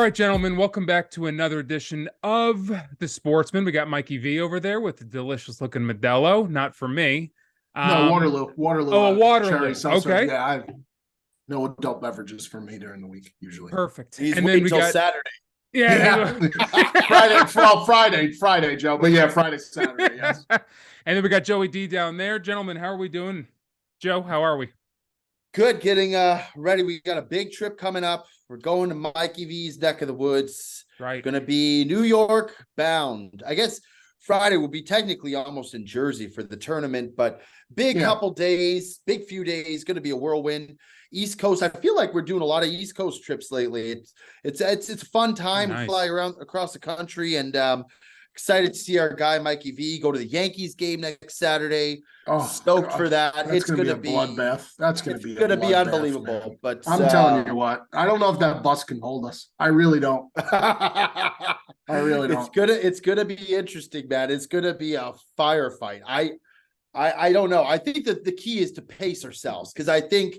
right, gentlemen, welcome back to another edition of The Sportsman. We got Mikey V over there with the delicious-looking Modelo. Not for me. No, Waterloo. Oh, Waterloo. Cherry seltzer. Okay. Yeah, I no adult beverages for me during the week, usually. Perfect. He's and then we till got Saturday. Yeah. Friday, Joe. But yeah, Friday, Saturday, yes. And then we got Joey D down there. Gentlemen, how are we doing? Joe, how are we? Good, getting ready. We got a big trip coming up. We're going to Mikey V's neck of the woods. Right. Gonna be New York bound. I guess Friday will be technically almost in Jersey for the tournament, but big couple days, big few days, gonna be a whirlwind. East Coast. I feel like we're doing a lot of East Coast trips lately. It's a fun time to fly around across the country, and excited to see our guy Mikey V go to the Yankees game next Saturday. Oh, stoked for that. It's gonna be a bloodbath. That's gonna be unbelievable. Man. But I'm telling you what, I don't know if that bus can hold us. I really don't. I really don't. It's gonna be interesting, man. It's gonna be a firefight. I don't know. I think that the key is to pace ourselves, because I think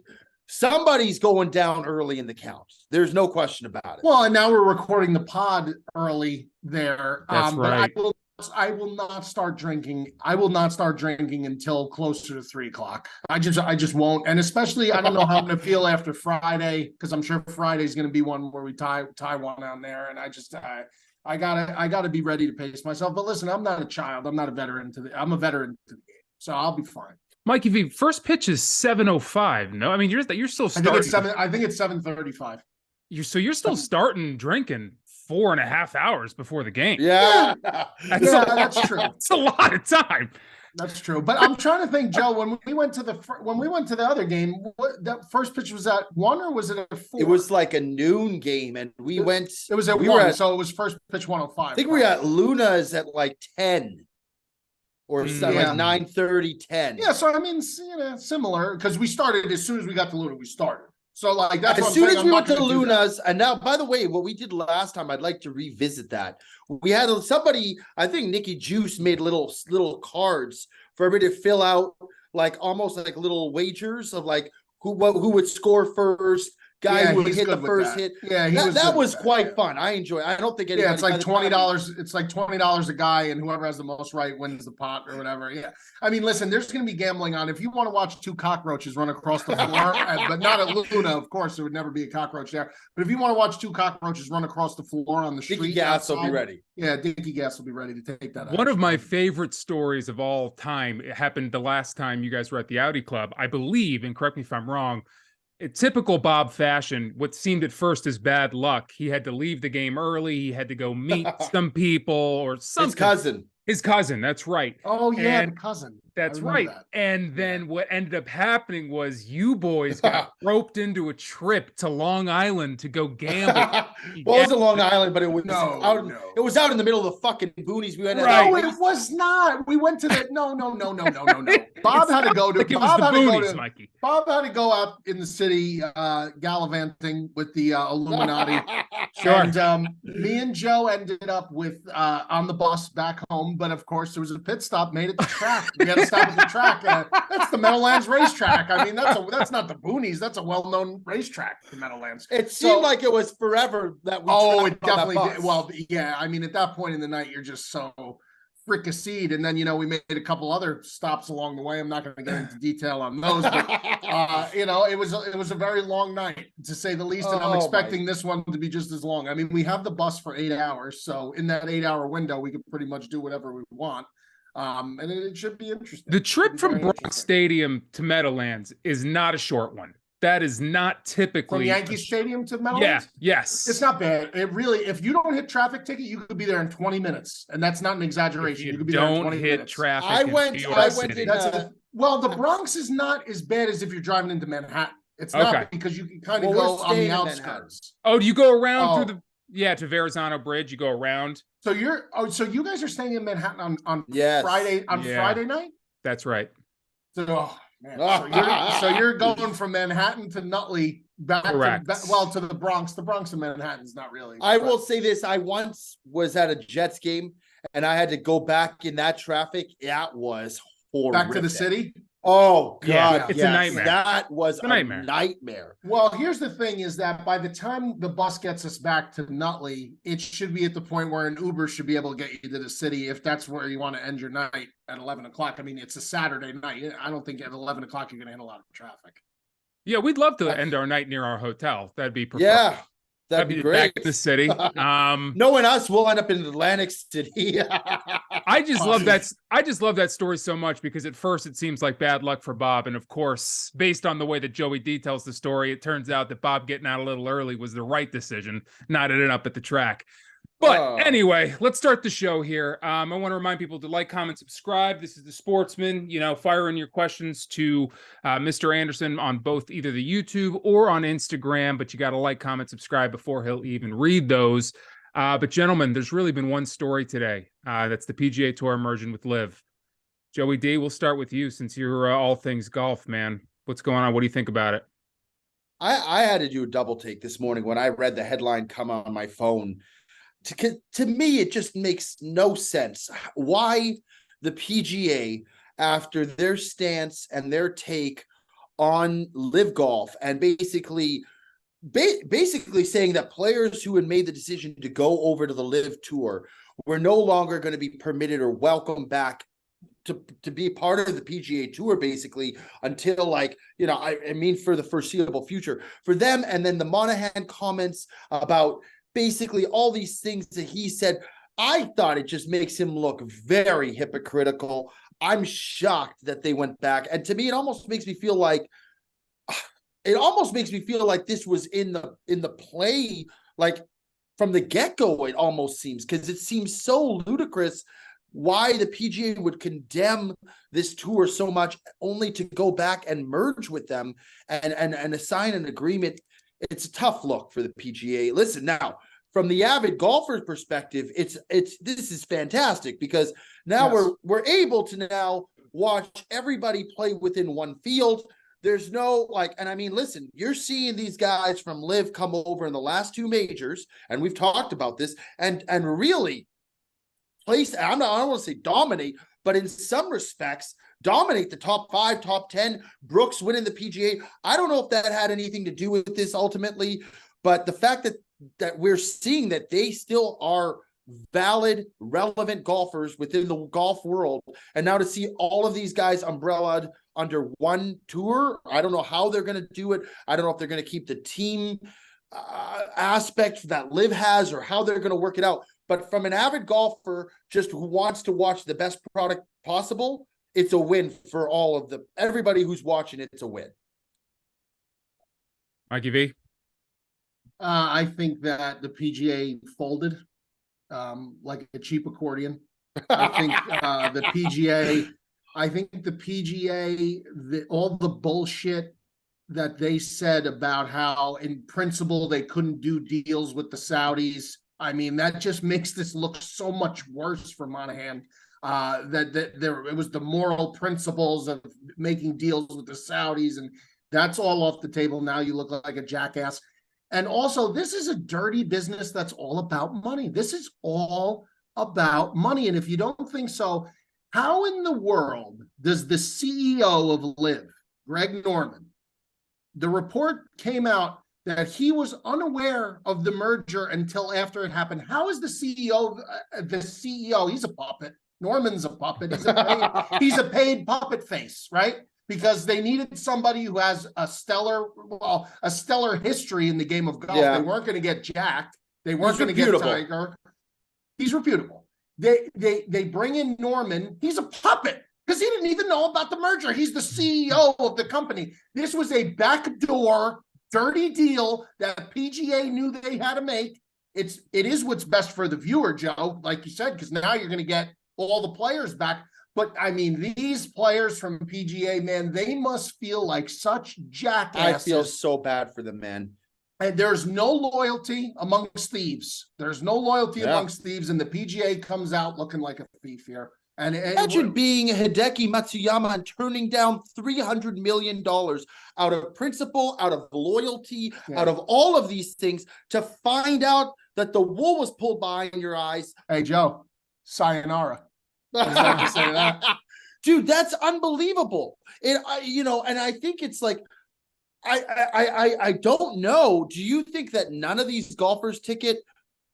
somebody's going down early in the count. There's no question about it. Well, and now we're recording the pod early there. That's right. But I will not start drinking. I will not start drinking until closer to 3:00. I just won't. And especially, I don't know how I'm going to feel after Friday, because I'm sure Friday's going to be one where we tie one on there. And I gotta be ready to pace myself. But listen, I'm not a child. I'm not a veteran I'm a veteran to the game, so I'll be fine. Mikey V, first pitch is 7:05. No, I mean you're still starting. I think it's 7:35. You're still starting drinking 4.5 hours before the game. Yeah, that's true. It's a lot of time. That's true. But I'm trying to think, Joe, when we went to the other game, that first pitch was at 1 or was it at 4? It was like a noon game, and we went. It was at 1, so it was first pitch 1:05. I think we were at Luna's at like 10. Or like 9:30, 10. Yeah, so I mean, similar, because we started as soon as we got to Luna. We started, so like that's as soon as we went to Luna's. And now, by the way, what we did last time, I'd like to revisit that. We had somebody, I think Nikki Juice made little cards for everybody to fill out, like almost like little wagers of like who would score first. Guy who would hit the first hit. Yeah, that was quite fun. I enjoy it. I don't think anybody. Yeah, it's like $20. It's like $20 a guy, and whoever has the most right wins the pot or whatever. Yeah, I mean, listen, there's going to be gambling on. If you want to watch two cockroaches run across the floor, but not at Luna, of course, there would never be a cockroach there. But if you want to watch two cockroaches run across the floor on the street, Dinky Gas will be ready. Yeah, Dinky Gas will be ready to take that. One of my favorite stories of all time. It happened the last time you guys were at the Audi Club, I believe, and correct me if I'm wrong. In typical Bob fashion, what seemed at first as bad luck, he had to leave the game early. He had to go meet some people or something. His cousin, that's right. Oh, yeah, the cousin. That's right. That. And then what ended up happening was you boys got roped into a trip to Long Island to go gamble. Well, it wasn't Long Island, but it was It was out in the middle of the fucking boonies. We went. No, it was not. We went to the no. Bob had to go to. Bob had to go out in the city gallivanting with the Illuminati. Sure. And me and Joe ended up with on the bus back home, but of course there was a pit stop made at the track. We had to stop at the track. That's the Meadowlands racetrack. I mean, that's not the boonies. That's a well-known racetrack, the Meadowlands. It seemed like it was forever that we. Oh, it definitely did. Well, yeah. I mean, at that point in the night, you're just so fricasseed. And then, we made a couple other stops along the way. I'm not going to get into detail on those, but it was a very long night, to say the least. And I'm expecting this one to be just as long. I mean, we have the bus for 8 hours, so in that 8-hour window, we could pretty much do whatever we want. And it should be interesting. The trip from Bronx Stadium to Meadowlands is not a short one. That is not typically from Yankee Stadium to Meadowlands. Yeah, yes, it's not bad. It really, if you don't hit traffic ticket, you could be there in 20 minutes, and that's not an exaggeration. You could be there in 20 minutes. Traffic. I went. Well, the Bronx is not as bad as if you're driving into Manhattan. It's not, because you can kind of go on the outskirts. Oh, do you go around through to Verrazano Bridge? You go around. So you guys are staying in Manhattan on Friday Friday night? That's right. So, man, so you're going from Manhattan to Nutley back to the Bronx. The Bronx and Manhattan's not really. I will say this: I once was at a Jets game, and I had to go back in that traffic. That was horrific. Back to the city. Oh Yeah, God, it's a yes. nightmare. That was It's a a nightmare. nightmare. Well, here's the thing is that by the time the bus gets us back to Nutley, it should be at the point where an Uber should be able to get you to the city if that's where you want to end your night at 11 o'clock. I mean, it's a Saturday night. I don't think at 11 o'clock you're going to hit a lot of traffic. Yeah, we'd love to end our night near our hotel. That'd be preferred. Yeah, that'd be back great. in the city. Knowing us, we'll end up in Atlantic City. I just love that story so much because at first it seems like bad luck for Bob, and of course, based on the way that Joey details the story, it turns out that Bob getting out a little early was the right decision, not ending up at the track. But anyway, let's start the show here. I want to remind people to like, comment, subscribe. This is the Sportsman. Fire in your questions to Mr. Anderson on both either the YouTube or on Instagram, but you got to like, comment, subscribe before he'll even read those. But gentlemen, there's really been one story today. That's the PGA Tour Immersion with LIV. Joey D, we'll start with you since you're all things golf, man. What's going on? What do you think about it? I had to do a double take this morning when I read the headline come on my phone. To me, it just makes no sense why the PGA, after their stance and their take on LIV Golf and basically saying that players who had made the decision to go over to the LIV Tour were no longer going to be permitted or welcome back to be part of the PGA Tour, basically, until I mean, for the foreseeable future for them. And then the Monahan comments about basically all these things that he said, I thought it just makes him look very hypocritical. I'm shocked that they went back. And to me, it almost makes me feel like this was in the play, like from the get-go, it almost seems, because it seems so ludicrous why the PGA would condemn this tour so much only to go back and merge with them and assign an agreement. It's a tough look for the PGA. Listen, now, from the avid golfer's perspective, this is fantastic because now we're able to now watch everybody play within one field. There's no and I mean, listen, you're seeing these guys from LIV come over in the last two majors, and we've talked about this, and really place. I don't want to say dominate, but in some respects, dominate the top 5, top 10. Brooks winning the PGA. I don't know if that had anything to do with this ultimately, but the fact that we're seeing that they still are valid, relevant golfers within the golf world, and now to see all of these guys umbrellaed under one tour, I don't know how they're going to do it. I don't know if they're going to keep the team aspect that LIV has or how they're going to work it out. But from an avid golfer just who wants to watch the best product possible, it's a win for everybody who's watching it. It's a win. Mikey V? I think that the PGA folded like a cheap accordion. I think the PGA, all the bullshit that they said about how in principle they couldn't do deals with the Saudis. I mean, that just makes this look so much worse for Monahan. It was the moral principles of making deals with the Saudis, and that's all off the table. Now you look like a jackass. And also, this is a dirty business that's all about money. This is all about money. And if you don't think so, how in the world does the CEO of LIV, Greg Norman, the report came out that he was unaware of the merger until after it happened? How is the CEO, he's a puppet. Norman's a puppet. He's a paid puppet face, right? Because they needed somebody who has a stellar history in the game of golf. Yeah. They weren't going to get Jack. They weren't going to get Tiger. He's reputable. They bring in Norman. He's a puppet because he didn't even know about the merger. He's the CEO of the company. This was a backdoor, dirty deal that PGA knew they had to make. It is what's best for the viewer, Joe, like you said, because now you're going to get all the players back. But I mean, these players from PGA, man, they must feel like such jackasses. I feel so bad for them, man. And there's no loyalty amongst thieves. There's no loyalty amongst thieves, and the PGA comes out looking like a thief here. And imagine being Hideki Matsuyama and turning down $300 million out of principle, out of loyalty, out of all of these things to find out that the wool was pulled behind your eyes. Hey, Joe, sayonara. I was about to say that. Dude, that's unbelievable. And I think it's like, I don't know. Do you think that none of these golfers ticket,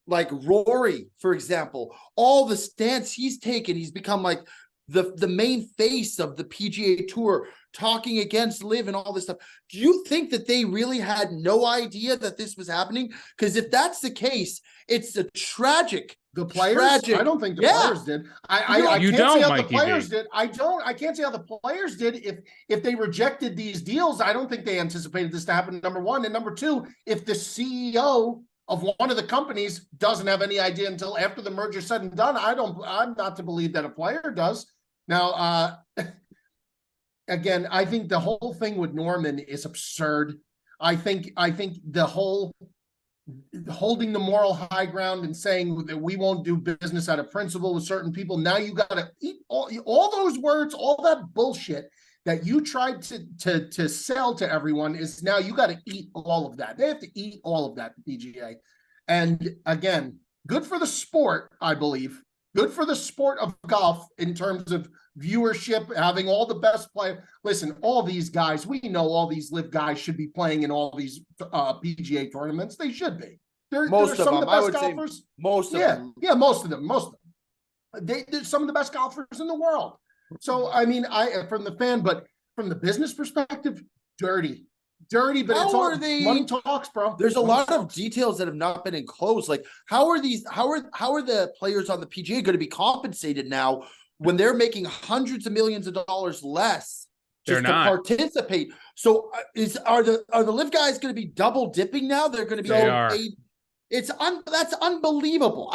like Rory, for example, all the stance he's taken, he's become like the main face of the PGA Tour, talking against LIV and all this stuff. Do you think that they really had no idea that this was happening? Because if that's the case, it's a tragic. The players? Tragic. I don't think the players did. I You can't don't, see how Mikey the players V. did. I can't see how the players did if they rejected these deals. I don't think they anticipated this to happen, number one. And number two, if the CEO of one of the companies doesn't have any idea until after the merger said and done, I'm not to believe that a player does. Now, again, I think the whole thing with Norman is absurd. I think the whole holding the moral high ground and saying that we won't do business out of principle with certain people. Now you got to eat all those words, all that bullshit that you tried to sell to everyone is now you got to eat all of that. They have to eat all of that, the PGA. And again, good for the sport, I believe. Good for the sport of golf in terms of viewership, having all the best players. Listen, all these guys, we know all these LIV guys should be playing in all these PGA tournaments. They should be. They're some of the best golfers. Most of them. They're some of the best golfers in the world. So, I mean, from the fan, but from the business perspective, dirty, but it's all money talks, bro. There's a lot of details that have not been enclosed. Like, how are the players on the PGA going to be compensated now when they're making hundreds of millions of dollars less just to participate? So are the LIV guys going to be double dipping now? They're going to be paid. That's unbelievable.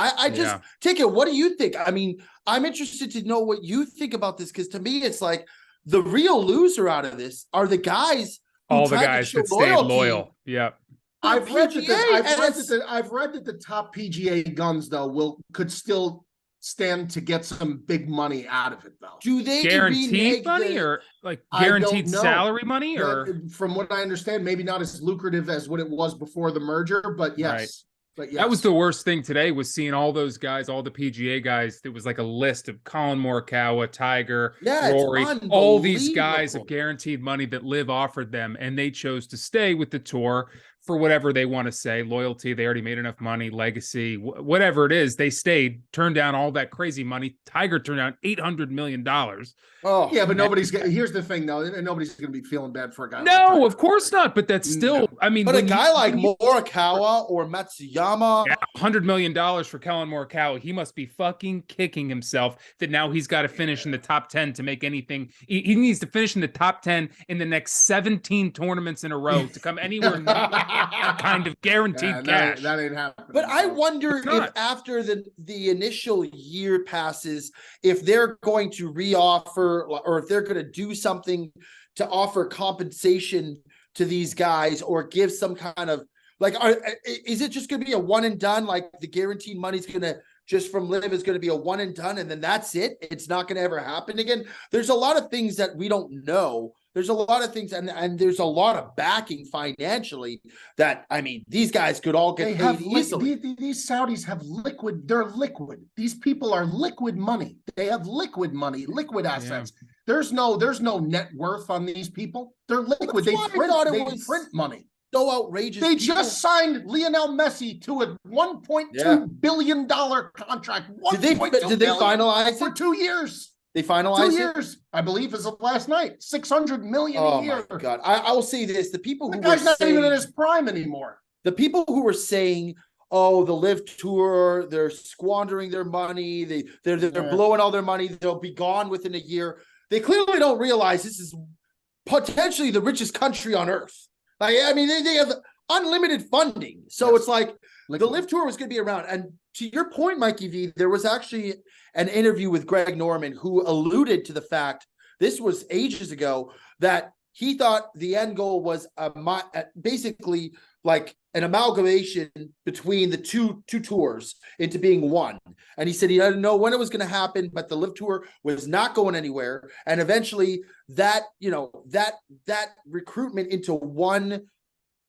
Ticket, what do you think? I mean, I'm interested to know what you think about this, because to me, it's like the real loser out of this are the guys. All the guys that stayed loyal. Yeah. I've read that the top PGA guns though could still stand to get some big money out of it though. Do they guaranteed money or like guaranteed salary money? Or from what I understand, maybe not as lucrative as what it was before the merger, but yes. Right. But yes. That was the worst thing today, was seeing all those guys, all the PGA guys. It was like a list of Colin Morikawa, Tiger, Rory, all these guys of guaranteed money that LIV offered them, and they chose to stay with the tour for whatever they want to say, loyalty. They already made enough money, legacy, whatever it is. They stayed, turned down all that crazy money. Tiger turned down $800 million. Oh, yeah, but here's the thing though, nobody's going to be feeling bad for a guy. No, of course not. But that's still, I mean, but a guy like Morikawa or Matsuyama, $100 million for Colin Morikawa, he must be fucking kicking himself that now he's got to finish in the top 10 to make anything. He needs to finish in the top 10 in the next 17 tournaments in a row to come anywhere near that kind of guaranteed cash. That ain't happening. But I wonder if after the initial year passes, if they're going to reoffer, or if they're going to do something to offer compensation to these guys, or give some kind of like, is it just going to be a one and done? Like the guaranteed money's going to just from LIV is going to be a one and done, and then that's it. It's not going to ever happen again. There's a lot of things that we don't know. There's a lot of things, and there's a lot of backing financially that, I mean, these guys could all get paid easily. These Saudis have liquid. They're liquid. These people are liquid money. They have liquid money, liquid assets. Yeah. There's no net worth on these people. They're liquid. They print money. So outrageous. They just signed Lionel Messi to a $1.2 billion contract. Did they finalize it for 2 years? They finalized 2 years, I believe, as of last night. $600 million a year. Oh my God! I will say this: the people who guy's not even in his prime anymore. The people who were saying, "Oh, the LIV Tour, they're squandering their money. They're blowing all their money. They'll be gone within a year." They clearly don't realize this is potentially the richest country on earth. Like, I mean, they have unlimited funding, so it's like the LIV Tour was going to be around. And to your point, Mikey V, there was actually an interview with Greg Norman who alluded to the fact, this was ages ago, that he thought the end goal was basically like an amalgamation between the two tours into being one. And he said he didn't know when it was going to happen, but the LIV Tour was not going anywhere. And eventually that recruitment into one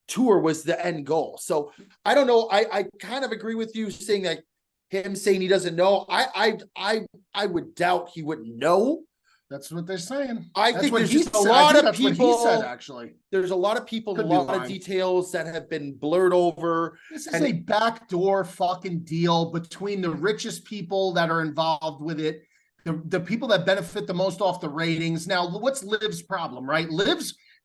tour was the end goal. So I don't know. I kind of agree with you saying that him saying he doesn't know. I would doubt he wouldn't know, That's what they're saying. I That's think what there's he just a said. lot of That's what people. he said, actually. There's a lot of people, Could a be lot of lying. details that have been blurred over. This is a backdoor fucking deal between the richest people that are involved with it, the people that benefit the most off the ratings. Now, what's LIV's problem, right?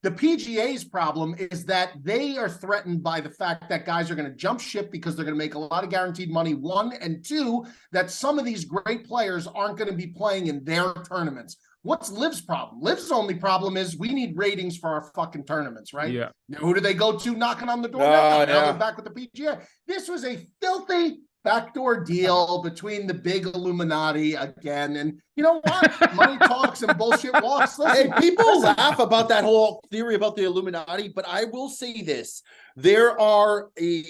The PGA's problem is that they are threatened by the fact that guys are going to jump ship because they're going to make a lot of guaranteed money, one, and two, that some of these great players aren't going to be playing in their tournaments. What's LIV's problem? LIV's only problem is we need ratings for our fucking tournaments, right? Yeah. Now, who do they go to knocking on the door? Now they're back with the PGA. This was a filthy backdoor deal between the big Illuminati again. And you know what? Money talks and bullshit walks. Listen, Hey, people laugh about that whole theory about the Illuminati, but I will say this. There are a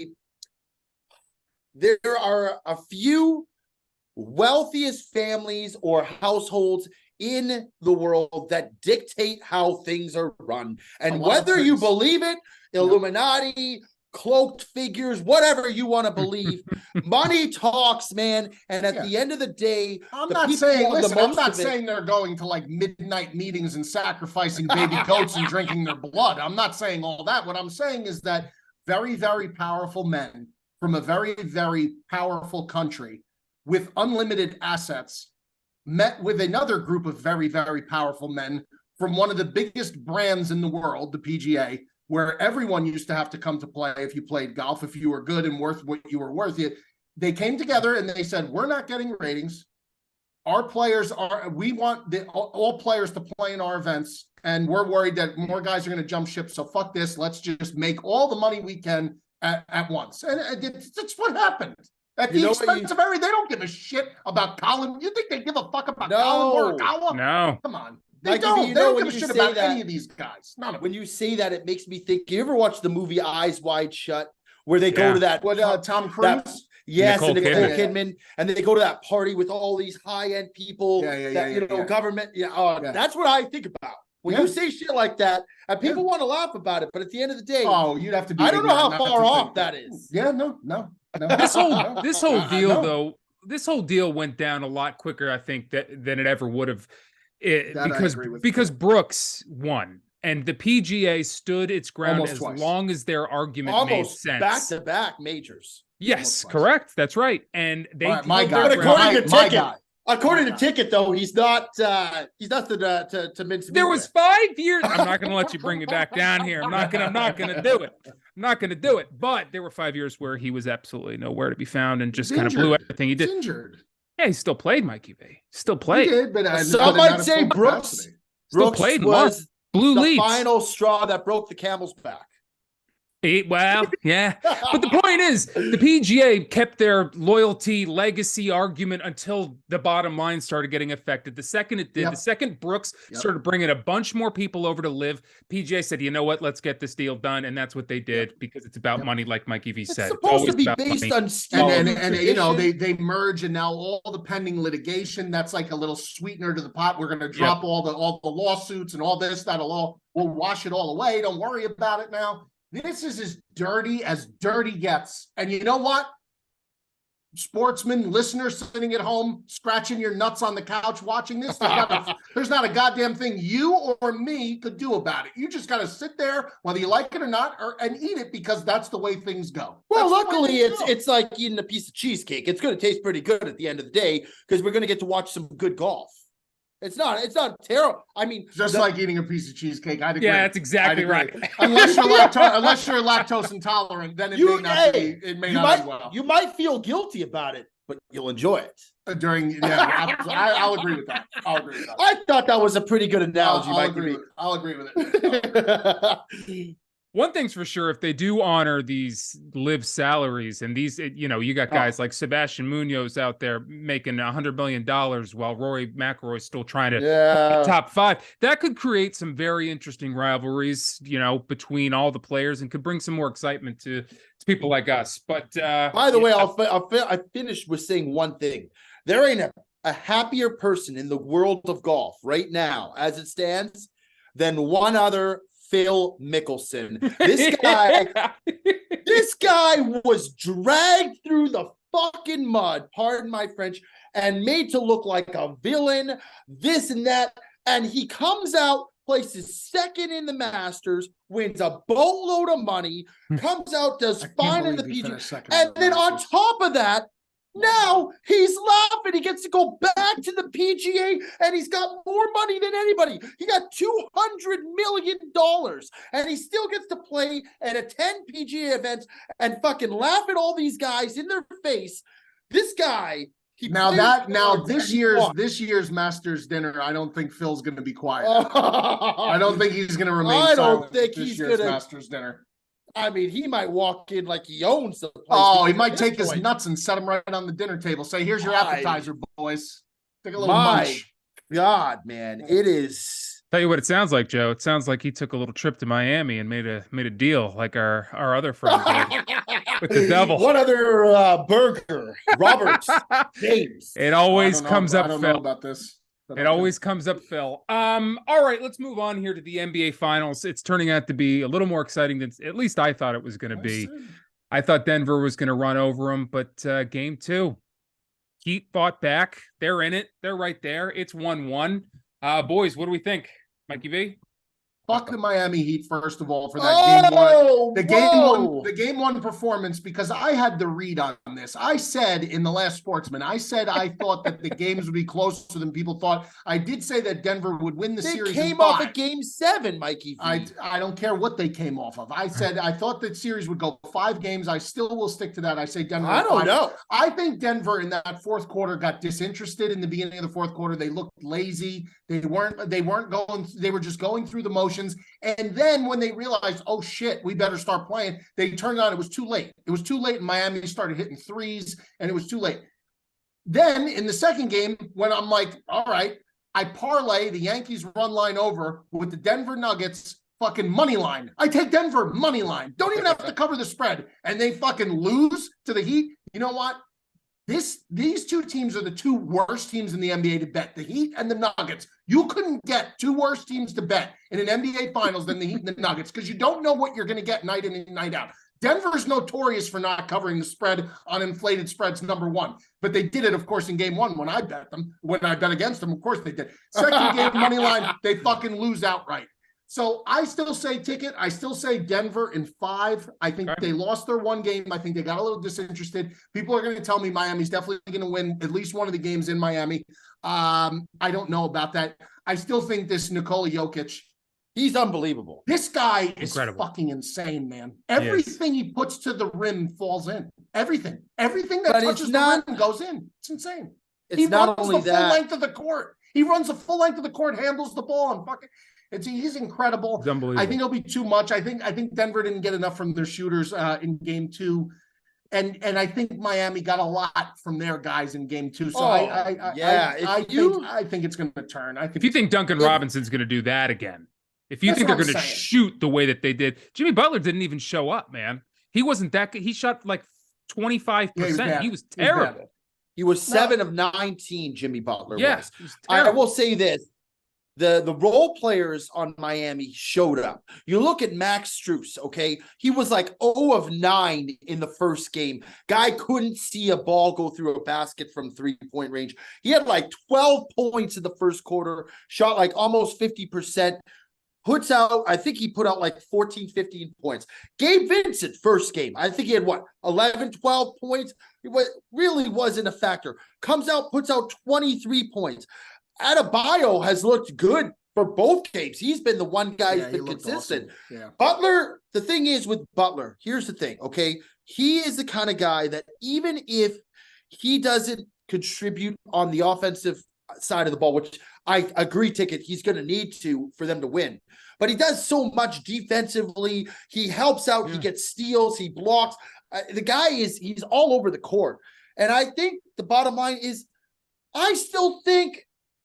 few wealthiest families or households in the world that dictate how things are run. And whether you believe it, Illuminati, cloaked figures, whatever you want to believe, money talks, man. And at the end of the day, I'm not saying they're going to like midnight meetings and sacrificing baby goats and drinking their blood. I'm not saying all that. What I'm saying is that very, very powerful men from a very, very powerful country with unlimited assets met with another group of very, very powerful men from one of the biggest brands in the world, the PGA, where everyone used to have to come to play if you played golf, if you were good and worth what you were worth. They came together and they said, we're not getting ratings. Our players we want all players to play in our events, and we're worried that more guys are going to jump ship. So fuck this. Let's just make all the money we can at once. And that's what happened. At the expense of everything. They don't give a shit about Colin. You think they give a fuck about Colin Morikawa? No. Come on. They don't give a shit about any of these guys. None of them. When you say that, it makes me think. You ever watch the movie Eyes Wide Shut, where they go to that? Tom Cruise? Yes, Nicole Kidman, and they go to that party with all these high-end people. Government. That's what I think about when you say shit like that. And people want to laugh about it, but at the end of the day, you'd have to be. I don't know how far off that is. Yeah, no. This whole deal, though, this whole deal went down a lot quicker, I think, than it ever would have. Because Brooks won and the PGA stood its ground as long as their argument made sense. Back-to-back majors. Yes, correct. That's right. And they according to Ticket, though, he's not to mince. There was 5 years. I'm not going to let you bring it back down here. I'm not going to do it. I'm not going to do it. But there were 5 years where he was absolutely nowhere to be found and just kind of blew everything he did. Injured. Yeah, he still played, Mikey V. Still played. He did, but some might say Brooks played was blue the leads. Final straw that broke the camel's back. Yeah. But the point is, the PGA kept their loyalty legacy argument until the bottom line started getting affected. The second it did, the second Brooks started bringing a bunch more people over to LIV, PGA said, you know what, let's get this deal done. And that's what they did because it's about money, like Mikey V said. It's supposed to be based on skill. And they merge, and now all the pending litigation, that's like a little sweetener to the pot. We're going to drop all the lawsuits and all this, we'll wash it all away. Don't worry about it now. This is as dirty gets. And you know what? Sportsmen, listeners sitting at home, scratching your nuts on the couch watching this, there's not a goddamn thing you or me could do about it. You just got to sit there, whether you like it or not, and eat it because that's the way things go. Well, luckily, it's like eating a piece of cheesecake. It's going to taste pretty good at the end of the day because we're going to get to watch some good golf. It's not terrible. I mean, just like eating a piece of cheesecake. I'd agree. Yeah, that's exactly right. unless you're lactose intolerant, then it may not be well. You might feel guilty about it, but you'll enjoy it. I'll agree with that. I thought that was a pretty good analogy. I'll agree with it. One thing's for sure, if they do honor these LIV salaries and these, you got guys like Sebastian Munoz out there making $100 million while Rory McIlroy is still trying to top 5. That could create some very interesting rivalries, between all the players and could bring some more excitement to people like us. But by the way, I finished with saying one thing. There ain't a happier person in the world of golf right now, as it stands, than one other Phil Mickelson. This guy was dragged through the fucking mud, pardon my French, and made to look like a villain, this and that. and he comes out, places second in the Masters, wins a boatload of money, comes out, does fine in the PGA, and then on top of that, now he's laughing. He gets to go back to the PGA, and he's got more money than anybody. He got $200 million, and he still gets to play and attend PGA events and fucking laugh at all these guys in their face. This guy. This year's Masters dinner, I don't think Phil's going to be quiet. I don't think he's going to remain silent. I don't think he's going to Masters dinner. I mean, he might walk in like he owns the place. Oh, he might take his nuts and set them right on the dinner table. Say, here's your appetizer, boys. Take a little munch. God, man, it is. Tell you what it sounds like, Joe. It sounds like he took a little trip to Miami and made a deal like our other friend did with the devil. What other burger? Roberts, James. It always comes up, I don't Phil. know about this. It always comes up, Phil. All right, let's move on here to the NBA Finals. It's turning out to be a little more exciting than at least I thought it was going to be. I thought Denver was going to run over them, but game 2, Heat fought back. They're in it. They're right there. It's 1-1. Boys, what do we think? Mikey V? Fuck the Miami Heat, first of all, for that the game one performance, because I had the read on this. I said in the last Sportsman, I thought that the games would be closer than people thought. I did say that Denver would win the series. They came off of game 7, Mikey V. I don't care what they came off of. I said I thought that series would go 5 games. I still will stick to that. I say Denver. I don't know. I think Denver in that fourth quarter got disinterested in the beginning of the fourth quarter. They looked lazy. They weren't going. They were just going through the motions. And then when they realized, oh shit, we better start playing, they turned on. It was too late. It was too late. And Miami started hitting threes, and it was too late. Then in the second game, when I'm like, all right, I parlay the Yankees run line over with the Denver Nuggets fucking money line. I take Denver money line. Don't even have to cover the spread. And they fucking lose to the Heat. You know what? These two teams are the 2 worst teams in the NBA to bet, the Heat and the Nuggets. You couldn't get 2 worse teams to bet in an NBA Finals than the Heat and the Nuggets, because you don't know what you're going to get night in and night out. Denver's notorious for not covering the spread on inflated spreads, number 1. But they did it, of course, in game 1 when I bet them. When I bet against them, of course they did. Second game, money line, they fucking lose outright. So I still say ticket. I still say Denver in 5. I think they lost their 1 game. I think they got a little disinterested. People are going to tell me Miami's definitely going to win at least one of the games in Miami. I don't know about that. I still think this Nikola Jokic, he's unbelievable. This guy is fucking insane, man. Everything he puts to the rim falls in. Everything that touches the rim goes in. It's insane. He runs the full length of the court. He runs the full length of the court, handles the ball, and fucking... He's incredible. It's unbelievable. I think it'll be too much. I think Denver didn't get enough from their shooters in game 2. And I think Miami got a lot from their guys in game 2. So I think it's going to turn. If you think Duncan Robinson's going to do that again, if you think they're going to shoot the way that they did, Jimmy Butler didn't even show up, man. He wasn't that good. He shot like 25%. He was terrible. He was 7 of 19, Jimmy Butler was. I will say this. The role players on Miami showed up. You look at Max Strus, okay? He was like 0 of 9 in the first game. Guy couldn't see a ball go through a basket from 3-point range. He had like 12 points in the first quarter, shot like almost 50%. Puts out, I think he put out like 14, 15 points. Gabe Vincent, first game, I think he had 11, 12 points. It really wasn't a factor. Comes out, puts out 23 points. Adebayo has looked good for both games. He's been the one guy who's been consistent. Awesome. Yeah. Butler, the thing is with Butler, here's the thing, okay? He is the kind of guy that even if he doesn't contribute on the offensive side of the ball, which I agree, Ticket, he's going to need to for them to win. But he does so much defensively. He helps out. Yeah. He gets steals. He blocks. The guy he's all over the court. And I think the bottom line is I still think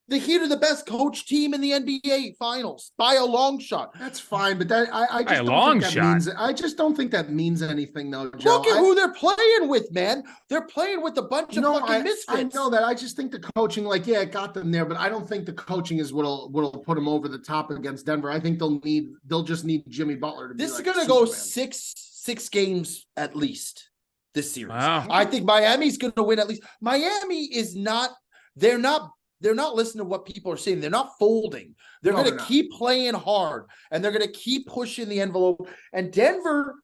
the Heat are the best coach team in the NBA Finals by a long shot. That's fine, but that I just don't think that means anything, though, Joe. Look at who they're playing with, man. They're peying with a bunch of fucking misfits. I know that. I just think the coaching, it got them there, but I don't think the coaching is what'll put them over the top against Denver. I think they'll just need Jimmy Butler to. This is going to go six games at least this series. Wow. I think Miami's going to win at least. Miami is not. They're not listening to what people are saying. They're not folding. They're going to keep playing hard, and they're going to keep pushing the envelope. And Denver,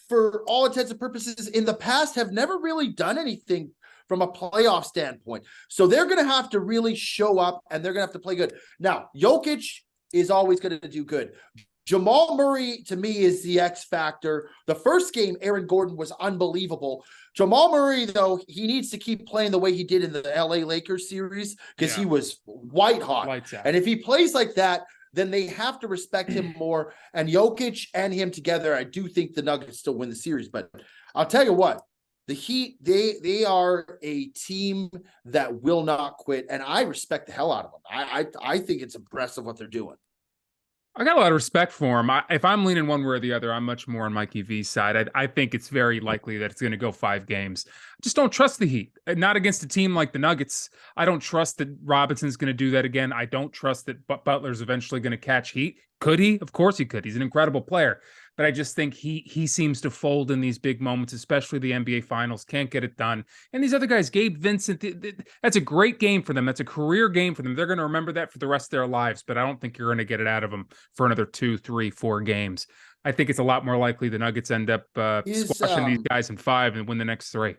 for all intents and purposes, in the past have never really done anything from a playoff standpoint. So they're going to have to really show up, and they're going to have to play good. Now, Jokic is always going to do good. Jamal Murray, to me, is the X factor. The first game, Aaron Gordon was unbelievable. Jamal Murray, though, he needs to keep playing the way he did in the LA Lakers series, because he was white hot. And if he plays like that, then they have to respect him more. And Jokic and him together, I do think the Nuggets still win the series. But I'll tell you what, the Heat, they are a team that will not quit, and I respect the hell out of them. I think it's impressive what they're doing. I got a lot of respect for him. If I'm leaning one way or the other, I'm much more on Mikey V's side. I think it's very likely that it's going to go 5 games. I just don't trust the Heat. Not against a team like the Nuggets. I don't trust that Robinson's going to do that again. I don't trust that Butler's eventually going to catch heat. Could he? Of course he could. He's an incredible player. But I just think he seems to fold in these big moments, especially the NBA Finals. Can't get it done. And these other guys, Gabe Vincent, that's a great game for them. That's a career game for them. They're going to remember that for the rest of their lives, but I don't think you're going to get it out of them for another 2, 3, 4 games. I think it's a lot more likely the Nuggets end up squashing these guys in 5 and win the next 3.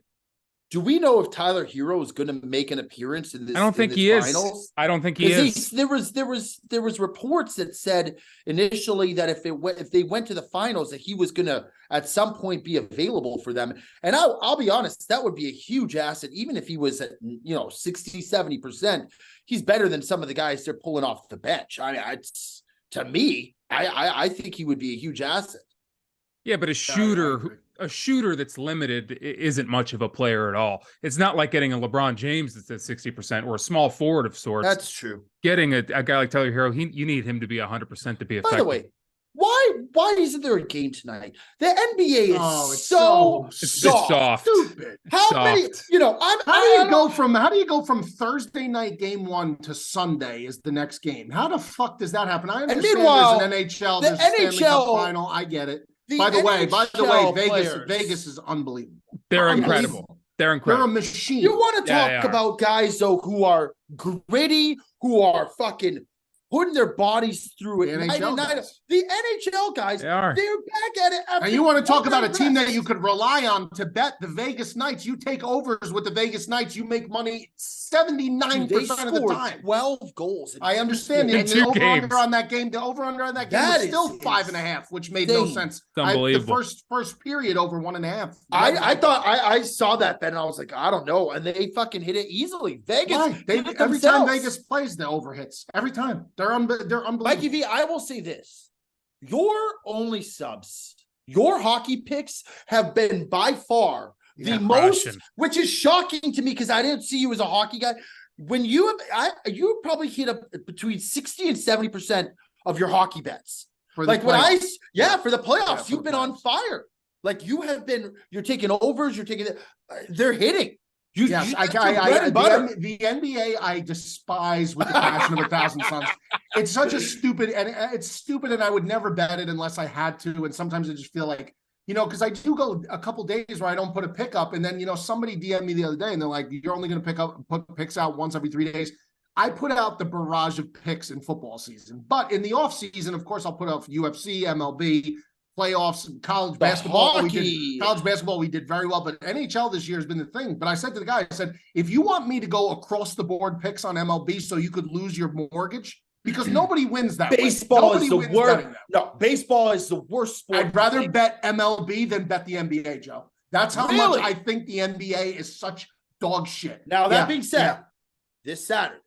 Do we know if Tyler Hero is going to make an appearance in this? I don't think he finals? is. I don't think he is. There was reports that said initially that if they went to the finals, that he was going to at some point be available for them. And I'll be honest, that would be a huge asset, even if he was at 60, 70%. He's better than some of the guys they're pulling off the bench. I think he would be a huge asset. Yeah, but a shooter that's limited isn't much of a player at all. It's not like getting a LeBron James that's at 60% or a small forward of sorts. That's true. Getting a guy like Tyler Hero, you need him to be 100% to be effective. By the way, why isn't there a game tonight? The NBA is so soft. Stupid. How many? How do you go from Thursday night game 1 to Sunday is the next game? How the fuck does that happen? I understand there's an NHL, there's a Stanley Cup final. I get it. By the way, Vegas is unbelievable. They're incredible. They're incredible. They're a machine. You want to talk about guys though who are gritty, who are fucking putting their bodies through it. The NHL guys, they're back at it. And you want to talk about a team that you could rely on to bet the Vegas Knights. You take overs with the Vegas Knights, you make money 79% of the time. 12 goals. I understand. And the over-under on that game, was still 5.5, which made no sense. It's unbelievable. The first period over 1.5. I thought I saw that bet and I was like, I don't know. And they fucking hit it easily. Vegas. Every time Vegas plays, the over hits. Every time. They're unbelievable. Mikey V, I will say this. Your only subs, your hockey picks have been by far the most, which is shocking to me because I didn't see you as a hockey guy. When you probably hit up between 60 and 70% of your hockey bets. For the playoffs, you've been on fire. Like you're taking overs, they're hitting. The NBA I despise with the passion of 1,000 suns. It's such a stupid, and I would never bet it unless I had to. And sometimes I just feel like, because I do go a couple days where I don't put a pick up, and then somebody DM'd me the other day, and they're like, "You're only going to put picks out once every 3 days." I put out the barrage of picks in football season, but in the off season, of course, I'll put out UFC, MLB. Playoffs, college basketball. We did very well, but NHL this year has been the thing. But I said to the guy, I said, if you want me to go across the board picks on MLB so you could lose your mortgage, because nobody wins that baseball way. Is the worst. No, baseball is the worst sport. I'd rather bet MLB than bet the NBA, Joe. That's how much I think the NBA is such dog shit. Now, that being said, this Saturday,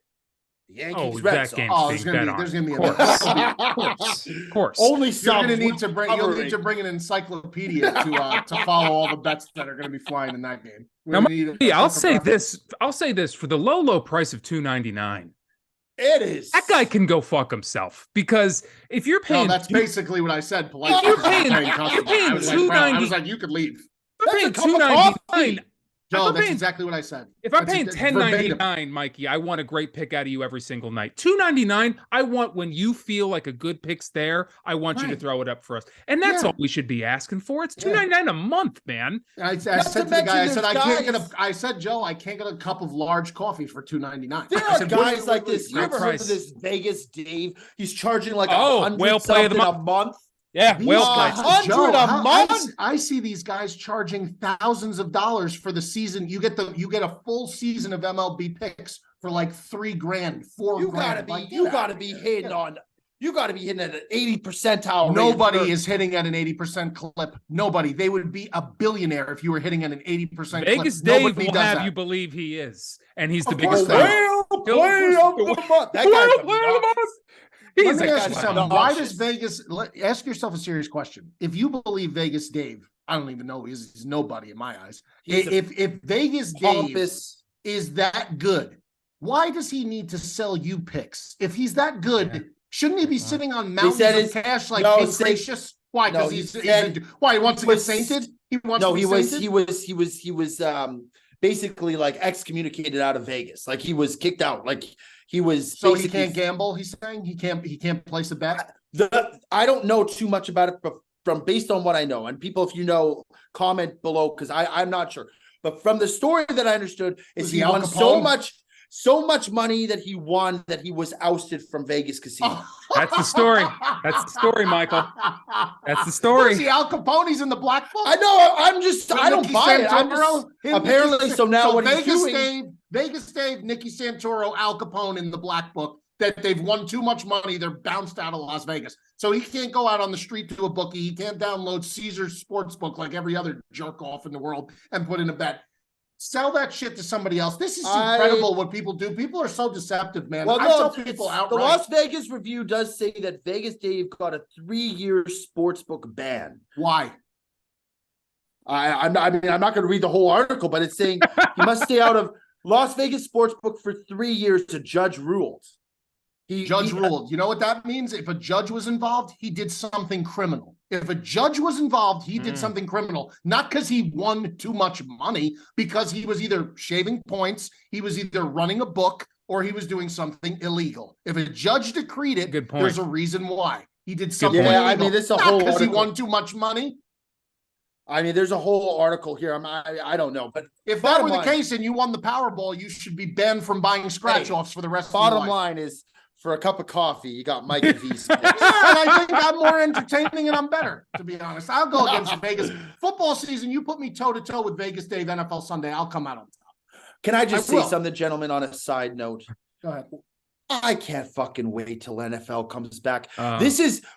Yankees, Red Sox. There's gonna be of course. Only you'll need to bring an encyclopedia to follow all the bets that are going to be flying in that game. Now, I'll say this for the low price of $2.99. It is. That guy can go fuck himself because if you're paying, that's basically what I said. Politely, you're paying $2.90. I was like, you could leave. You're paying $2.99. Joe, that's exactly what I said. If I'm paying $10.99, Mikey, I want a great pick out of you every single night. $2.99, I want when you feel like a good pick's there, I want you to throw it up for us. And that's all we should be asking for. It's $2.99 a month, man. I said to the guy, I said, Joe, I can't get a cup of large coffee for $2.99. There are guys like this. You ever heard of this Vegas Dave? He's charging like $100 a month. Yeah, well played. $100 a month. I see these guys charging thousands of dollars for the season. You get a full season of MLB picks for like $3,000, $4,000. You gotta be hitting at an 80 percentile. Nobody is hitting at an 80% clip. Nobody. They would be a billionaire if you were hitting at an 80% Vegas clip. Dave will have you believe he is, and he's the biggest play of the month. That guy's Let me ask you something. Why does Vegas? Ask yourself a serious question. If you believe Vegas Dave, I don't even know. He's nobody in my eyes. If Vegas Dave is that good, why does he need to sell you picks? If he's that good, shouldn't he be sitting on mountains of cash like King Gracious? Why? Because why he wants to get sainted? He was basically like excommunicated out of Vegas. Like he was kicked out. Like he was. So he can't gamble. He's saying he can't place a bet. I don't know too much about it, but based on what I know, and people, if you know, comment below because I'm not sure. But from the story that I understood, is he won so much money that he won that he was ousted from Vegas casino. That's the story. That's the story, Michael. That's the story. See, Al Capone's in the black book. I know. I don't buy it. Apparently, so now what he's doing. Vegas Dave, Nicky Santoro, Al Capone in the black book that they've won too much money. They're bounced out of Las Vegas. So he can't go out on the street to a bookie. He can't download Caesar's Sportsbook like every other jerk off in the world and put in a bet. Sell that shit to somebody else. This is incredible what people do. People are so deceptive, man. Well, I tell people outright. The Las Vegas Review does say that Vegas Dave got a 3-year sportsbook ban. Why? I'm not going to read the whole article, but it's saying he must stay out of Las Vegas Sportsbook for 3 years. A judge ruled. Judge ruled. You know what that means? If a judge was involved, he did something criminal. If a judge was involved, he did something criminal. Not because he won too much money, because he was either shaving points, he was either running a book, or he was doing something illegal. If a judge decreed it, there's a reason why. He did something illegal. I mean, this is a whole because he won too much money. I mean, there's a whole article here. I don't know, but if that were the case and you won the Powerball, you should be banned from buying scratch-offs for the rest of your life. Bottom line is, for a cup of coffee, you got Mikey V's. And I think I'm more entertaining and I'm better, to be honest. I'll go against Vegas. Football season, you put me toe-to-toe with Vegas Dave, NFL Sunday, I'll come out on top. Can I just say something, gentlemen, on a side note? Go ahead. I can't fucking wait till NFL comes back.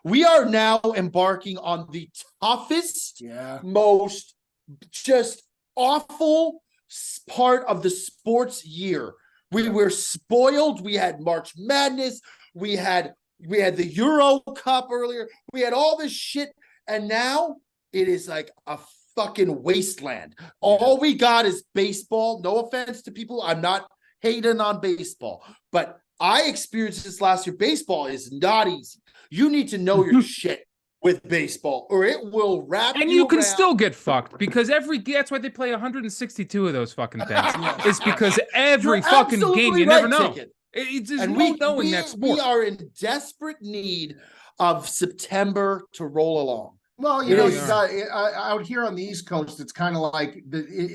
We are now embarking on the toughest, most just awful part of the sports year. We were spoiled. We had March Madness. We had the Euro Cup earlier. We had all this shit. And now it is like a fucking wasteland. All we got is baseball. No offense to people. I'm not hating on baseball. But I experienced this last year. Baseball is not easy. You need to know your shit with baseball, or it will wrap and you can still get fucked because that's why they play 162 of those fucking things. It's because every fucking game you never know. It's just knowing that sport. We are in desperate need of September to roll along. Well, you know, out here on the East Coast, it's kind of like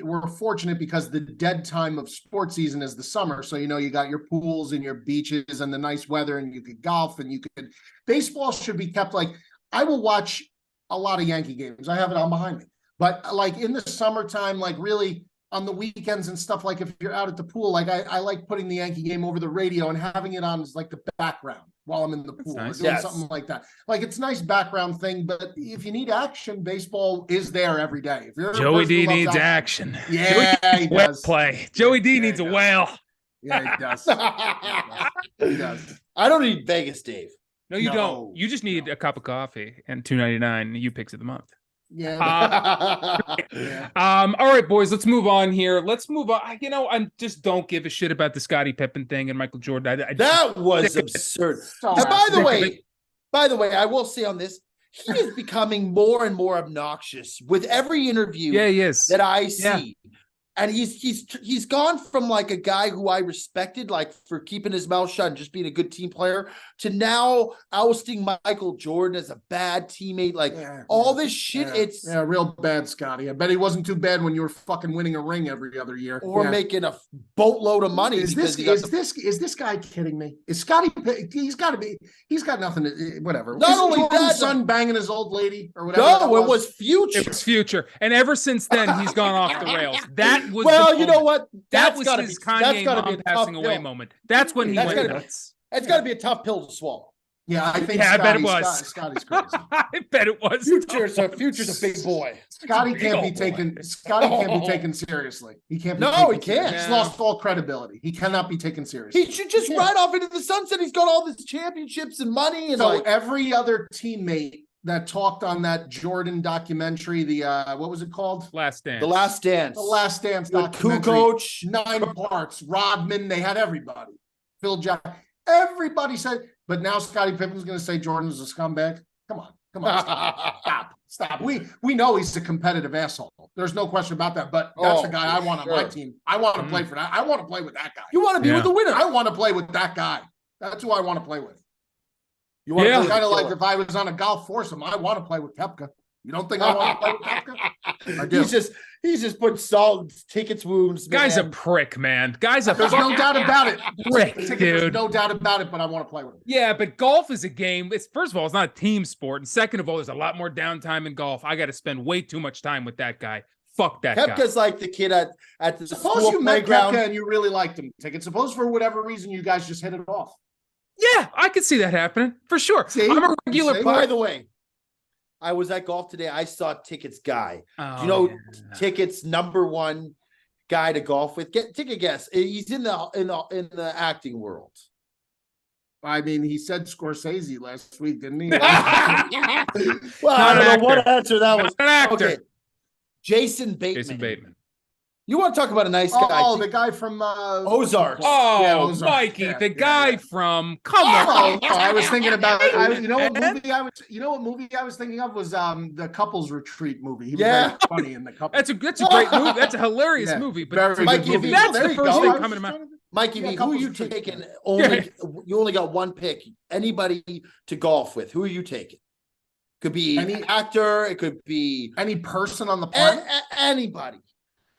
we're fortunate because the dead time of sports season is the summer. So, you know, you got your pools and your beaches and the nice weather, and you could golf and you could. Baseball should be kept like. I will watch a lot of Yankee games. I have it on behind me. But like in the summertime, like really on the weekends and stuff, like if you're out at the pool, like I like putting the Yankee game over the radio and having it on as like the background while I'm in the pool or doing something like that. Like it's a nice background thing, but if you need action, baseball is there every day. If you're Joey D needs action. Yeah, he does. Play. Joey D needs a whale. Yeah, he does. He does. I don't need Vegas Dave. No, you don't. You just need a cup of coffee and $2.99 you picks of the month. Yeah. All right, boys, let's move on here. Let's move on. You know, I just don't give a shit about the Scottie Pippen thing and Michael Jordan. That was absurd. And by the way, I will say on this, he is becoming more and more obnoxious with every interview that I see. And he's gone from like a guy who I respected, like for keeping his mouth shut and just being a good team player, to now ousting Michael Jordan as a bad teammate. Like all this shit. It's real bad, Scotty. I bet he wasn't too bad when you were fucking winning a ring every other year or making a boatload of money. Is this guy kidding me? Is Scotty? He's got to be. He's got nothing to whatever. Not only that, son banging his old lady or whatever. No, it was Future. It was Future, and ever since then he's gone off the rails. That was you know what? That was his Kanye mom passing away moment. That's when he went nuts. It's got to be a tough pill to swallow. Yeah, I think. I bet it was. Scotty's crazy. I bet it was. Future's a big boy. Scotty can't be taken. Scotty can't be taken seriously. He can't. He can't. He's lost all credibility. He cannot be taken seriously. He should just ride off into the sunset. He's got all these championships and money, and so every other teammate that talked on that Jordan documentary, the what was it called? Last Dance. The Last Dance. The Last Dance documentary. Kukoc, 9 parts. Rodman, they had everybody. Phil Jackson. Everybody said, but now Scottie Pippen's going to say Jordan's a scumbag. Come on. Stop. We know he's a competitive asshole. There's no question about that. But that's the guy I want on my team. I want to play for that. I want to play with that guy. You want to be with the winner. I want to play with that guy. That's who I want to play with. You want to kind of like if I was on a golf foursome, I want to play with Koepka. You don't think I want to play with Koepka? I do. He's just put solid tickets wounds. Guy's a prick, man. There's no doubt about it. Prick, dude. There's no doubt about it, but I want to play with him. Yeah, but golf is a game. It's first of all, it's not a team sport, and second of all, there's a lot more downtime in golf. I got to spend way too much time with that guy. Fuck that guy. Koepka's like the kid at the suppose school you met playground Koepka and you really liked him. Suppose for whatever reason you guys just hit it off. Yeah, I could see that happening for sure. See? I'm a regular. By the way, I was at golf today. I saw Ticket's guy. Do you know Ticket's #1 guy to golf with? Take a guess. He's in the acting world. I mean, he said Scorsese last week, didn't he? Well, I don't know what answer that was. Not an actor. Okay. Jason Bateman. Jason Bateman. You want to talk about a nice guy? Oh, the guy from Ozarks. Oh, yeah, Ozarks. Mikey, the guy from Come On. I was thinking about you know what movie I was thinking of was the Couples Retreat movie. He was very funny in the couple. That's a great movie. That's a hilarious movie. But Mikey, if that's the first thing coming to mind. Mikey, who are you taking? You only got one pick. Anybody to golf with? Who are you taking? Could be any actor. It could be any person on the planet. Anybody.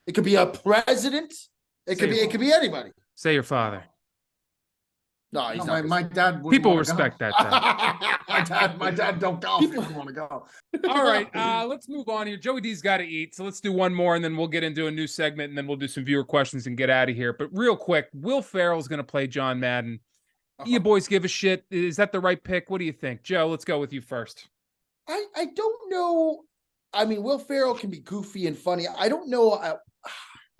It could be a president. It could be anybody. Say your father. No, he's not. My dad. People respect that. My dad don't golf. People want to go. All right, let's move on here. Joey D's got to eat, so let's do one more, and then we'll get into a new segment, and then we'll do some viewer questions and get out of here. But real quick, Will Ferrell is going to play John Madden. You boys give a shit. Is that the right pick? What do you think, Joe? Let's go with you first. I don't know. I mean, Will Ferrell can be goofy and funny. I don't know at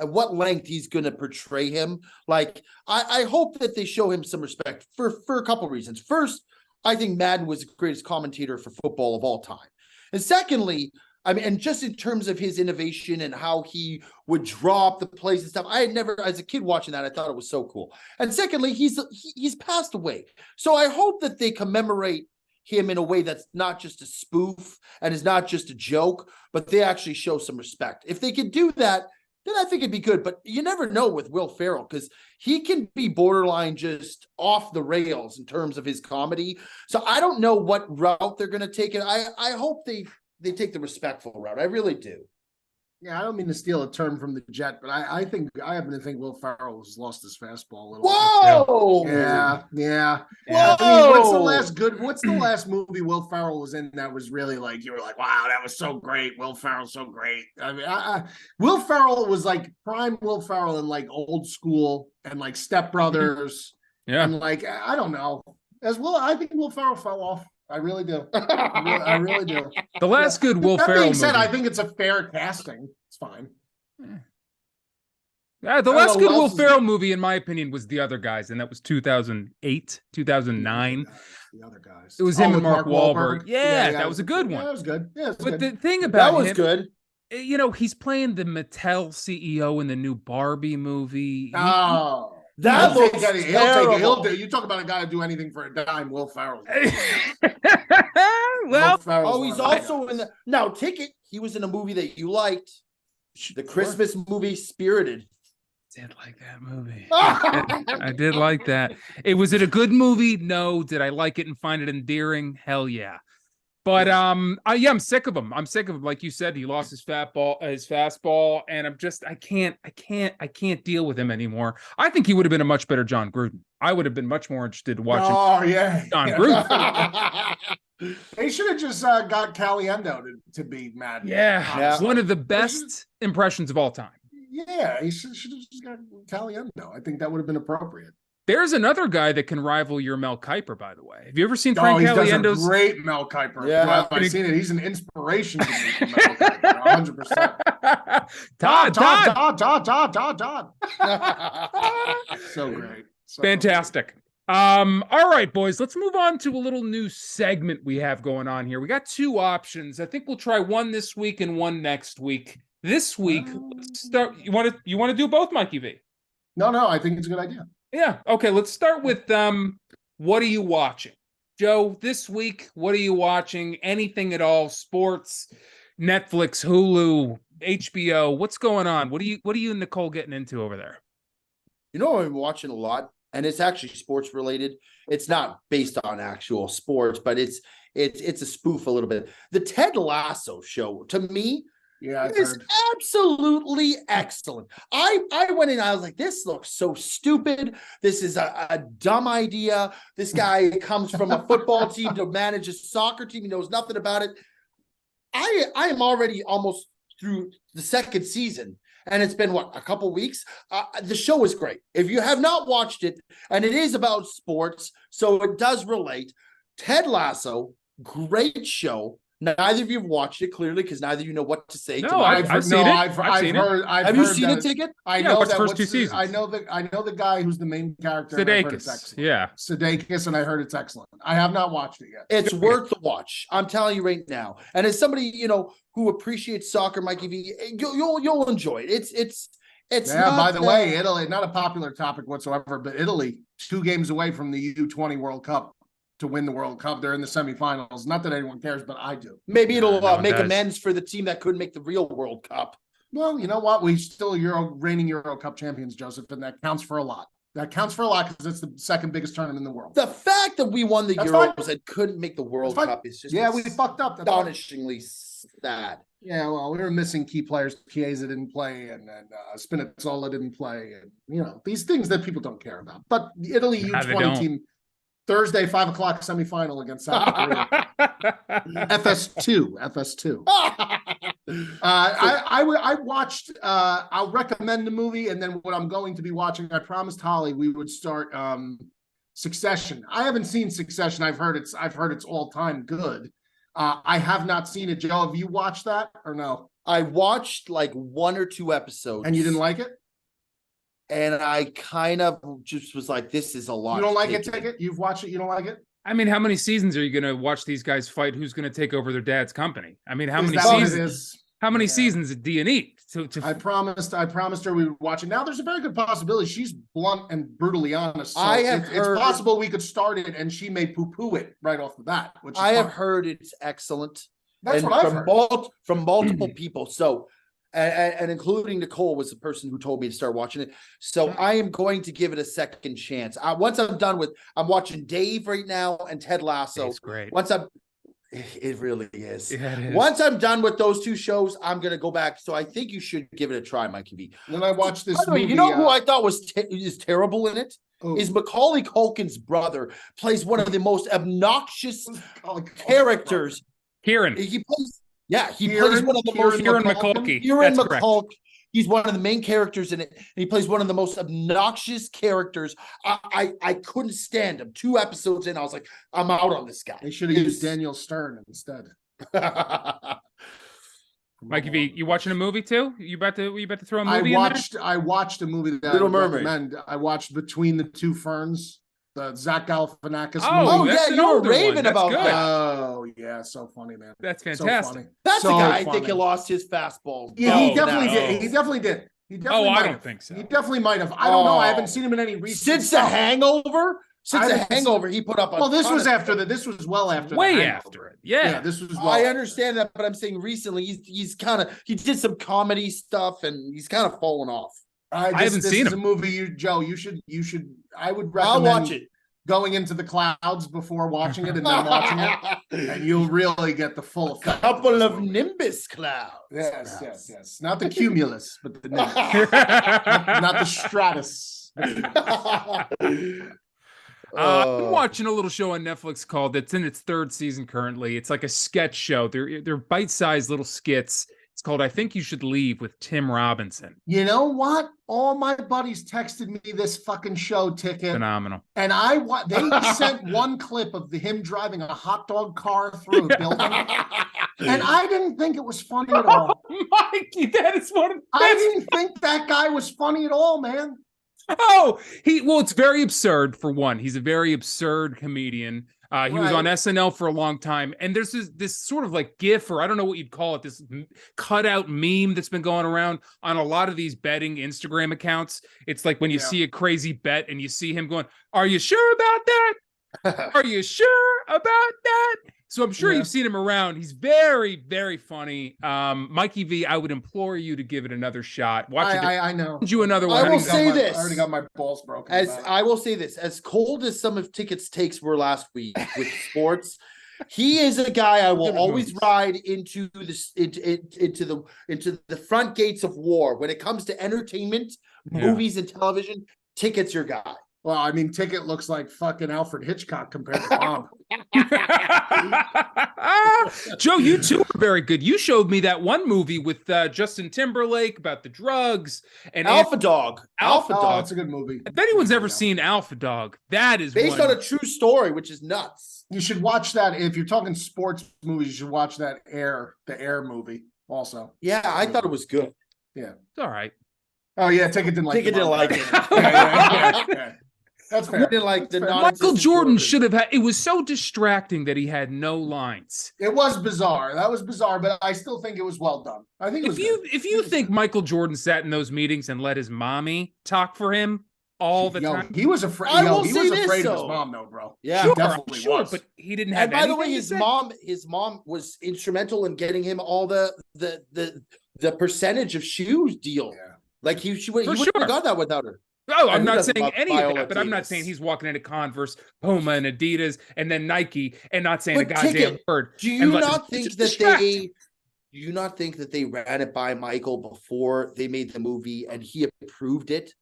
what length he's going to portray him. Like, I hope that they show him some respect for a couple of reasons. First, I think Madden was the greatest commentator for football of all time. And secondly, I mean, and just in terms of his innovation and how he would draw up the plays and stuff, I had never, as a kid watching that, I thought it was so cool. And secondly, he's passed away. So I hope that they commemorate him in a way that's not just a spoof and is not just a joke, but they actually show some respect. If they could do that, then I think it'd be good. But you never know with Will Ferrell, because he can be borderline just off the rails in terms of his comedy. So I don't know what route they're going to take it. I hope they take the respectful route. I really do. Yeah, I don't mean to steal a term from the Jet, but I happen to think Will Ferrell has lost his fastball a little Whoa! bit. Yeah. Whoa! I mean, what's the last movie Will Ferrell was in that was really like, you were like, wow, that was so great. Will Ferrell's so great. I mean, Will Ferrell was like prime Will Ferrell in like Old School and like Step Brothers. Yeah. And like, I don't know. I think Will Ferrell fell off. I really do. I really do. The last good Will Ferrell being said, movie. I think it's a fair casting. It's fine. The last good Will Ferrell movie, in my opinion, was The Other Guys, and that was 2008, 2009. The Other Guys. It was him and Mark Wahlberg. Yeah, that was a good one. Yeah, that was good. Yeah, but the thing about that was good. You know, he's playing the Mattel CEO in the new Barbie movie. Oh. That looks terrible. He'll do. You talk about a guy to do anything for a dime, Will Ferrell. Well, he's also in the Ticket. He was in a movie that you liked. The Christmas movie Spirited. I did like that movie. I did like that. Was it a good movie? No. Did I like it and find it endearing? Hell yeah. But I'm sick of him. I'm sick of him. Like you said, he lost his fastball, and I can't deal with him anymore. I think he would have been a much better John Gruden. I would have been much more interested in watching John Gruden. They should have just got Caliendo to be Madden. Yeah, one of the best impressions of all time. Yeah, he should have just got Caliendo. I think that would have been appropriate. There's another guy that can rival your Mel Kiper, by the way. Have you ever seen Frank Caliendo's? He's a great Mel Kiper. Yeah, I've seen it. He's an inspiration to me for Mel Kiper, 100%. So great. Fantastic. All right, boys, let's move on to a little new segment we have going on here. We got two options. I think we'll try one this week and one next week. This week, let's start. You want to do both, Mikey V? No, I think it's a good idea. Yeah. Okay. Let's start with what are you watching? Joe, this week, what are you watching? Anything at all? Sports, Netflix, Hulu, HBO. What's going on? What are you and Nicole getting into over there? You know, I'm watching a lot, and it's actually sports related. It's not based on actual sports, but it's a spoof a little bit. The Ted Lasso show, to me, it's absolutely excellent. I went in, I was like, this looks so stupid. This is a dumb idea. This guy comes from a football team to manage a soccer team. He knows nothing about it. I am already almost through the second season, and it's been, a couple weeks? The show is great. If you have not watched it, and it is about sports, so it does relate. Ted Lasso, great show. Neither of you have watched it, clearly, because neither of you know what to say. No, I've seen it. Have you seen it, Ticket? I know the first two seasons. I know the guy who's the main character. Sudeikis. Yeah. Sudeikis, and I heard it's excellent. I have not watched it yet. It's worth the watch. I'm telling you right now. And as somebody, who appreciates soccer, Mikey V, you'll enjoy it. It's yeah, by the way, Italy, not a popular topic whatsoever, but Italy, 2 games away from the U20 World Cup to win the World Cup. They're in the semifinals. Not that anyone cares, but I do. Maybe it'll make amends for the team that couldn't make the real World Cup. Well, you know what? We still reigning Euro Cup champions, Joseph, and that counts for a lot. That counts for a lot because it's the second biggest tournament in the world. The fact that we won the Euros and couldn't make the World Cup is just we fucked up. Astonishingly sad. Yeah, well, we were missing key players. Chiesa didn't play, and then Spinazzola didn't play, and these things that people don't care about. But the Italy U20 team. Thursday, 5 o'clock semifinal against South Korea. FS2. I watched. I'll recommend the movie, and then what I'm going to be watching. I promised Holly we would start Succession. I haven't seen Succession. I've heard it's all time good. I have not seen it. Joe, have you watched that or no? I watched like 1 or 2 episodes, and you didn't like it. And I kind of just was like, this is a lot. You don't like it, Ticket? You've watched it, you don't like it? I mean, how many seasons are you going to watch these guys fight? Who's going to take over their dad's company? I mean, how many seasons? How many seasons do you need? I promised her we would watch it. Now there's a very good possibility. She's blunt and brutally honest. So it's possible we could start it and she may poo-poo it right off the bat. I have heard it's excellent. That's what I've heard. From multiple people. So and including Nicole was the person who told me to start watching it. So I am going to give it a second chance. Once I'm done I'm watching Dave right now and Ted Lasso. It's great. It really is. Yeah, it is. Once I'm done with those 2 shows, I'm going to go back. So I think you should give it a try, Mikey V. Then I watched this movie. You know who I thought is terrible in it? Is Macaulay Culkin's brother. Plays one of the most obnoxious characters. Kieran. He plays one of the most Kieran McCulkey. Kieran McCulkey. He's one of the main characters in it. And he plays one of the most obnoxious characters. I couldn't stand him. 2 episodes in, I was like, I'm out on this guy. They should have used Daniel Stern instead. Mikey V, you watching a movie too? You about to throw a movie in there? I watched a movie that Little I Mermaid. recommend. I watched Between the Two Ferns. The Zach Galifianakis movie. Oh yeah, you were raving about that. Oh yeah, so funny, man. That's fantastic. So that's the guy I think he lost his fastball. Yeah, he definitely did. He definitely did. I don't think so. He definitely might have. I don't know. I haven't seen him in any recent Since The Hangover. since The Hangover, he put up a well, this ton was of after stuff. This was well after way The after Hangover. it. Yeah, this was. Well I after. understand that, but I'm saying recently he did some comedy stuff and he's kind of fallen off. I haven't seen This is him. a movie you should. I would recommend I'll watch it. Going into the clouds before watching it and then watching it, and you'll really get the full effect. Couple of Nimbus clouds. Yes. Not the cumulus, but the nimbus. not the stratus. I'm watching a little show on Netflix called, it's in its 3rd season currently. It's like a sketch show. They're bite-sized little skits. It's called I Think You Should Leave with Tim Robinson. You know what? All my buddies texted me this fucking show ticket. Phenomenal. And they sent one clip of him driving a hot dog car through a building. And I didn't think it was funny at all. Mikey, that is one of the I didn't think that guy was funny at all, man. Oh, it's very absurd for one. He's a very absurd comedian. He was on SNL for a long time. And there's this sort of like GIF, or I don't know what you'd call it, this cutout meme that's been going around on a lot of these betting Instagram accounts. It's like when you see a crazy bet and you see him going, "Are you sure about that? Are you sure about that?" So I'm sure you've seen him around. He's very, very funny. Mikey V, I would implore you to give it another shot. Watch it. I know. You another one. I will say this. I already got my balls broken. I will say this. As cold as some of Ticket's takes were last week with sports, he is a guy I will always ride into the front gates of war. When it comes to entertainment, movies, and television, Ticket's your guy. Well, I mean, Ticket looks like fucking Alfred Hitchcock compared to Bob. Joe, you too are very good. You showed me that one movie with Justin Timberlake about the drugs and Alpha Dog. Alpha Dog. That's a good movie. If anyone's ever seen Alpha Dog, that is based on a true story, which is nuts. You should watch that. If you're talking sports movies, you should watch the Air movie also. Yeah, I thought it was good. Yeah, it's all right. Oh yeah, Ticket didn't like it. Ticket didn't like it. Yeah. That's fair. Didn't like the Michael Jordan should have had. It was so distracting that he had no lines. It was bizarre. That was bizarre, but I still think it was well done. I think it was if you think Michael Jordan sat in those meetings and let his mommy talk for him all the time, he was afraid. He was afraid of his mom, though, bro. Yeah, sure, definitely was. But he didn't have. And by the way, his mom was instrumental in getting him all the percentage of shoes deal. Yeah. Like he wouldn't have got that without her. Oh, I'm not saying any of that, but I'm not saying he's walking into Converse, Puma, and Adidas, and then Nike, and not saying a goddamn word. Do you not think that they ran it by Michael before they made the movie and he approved it?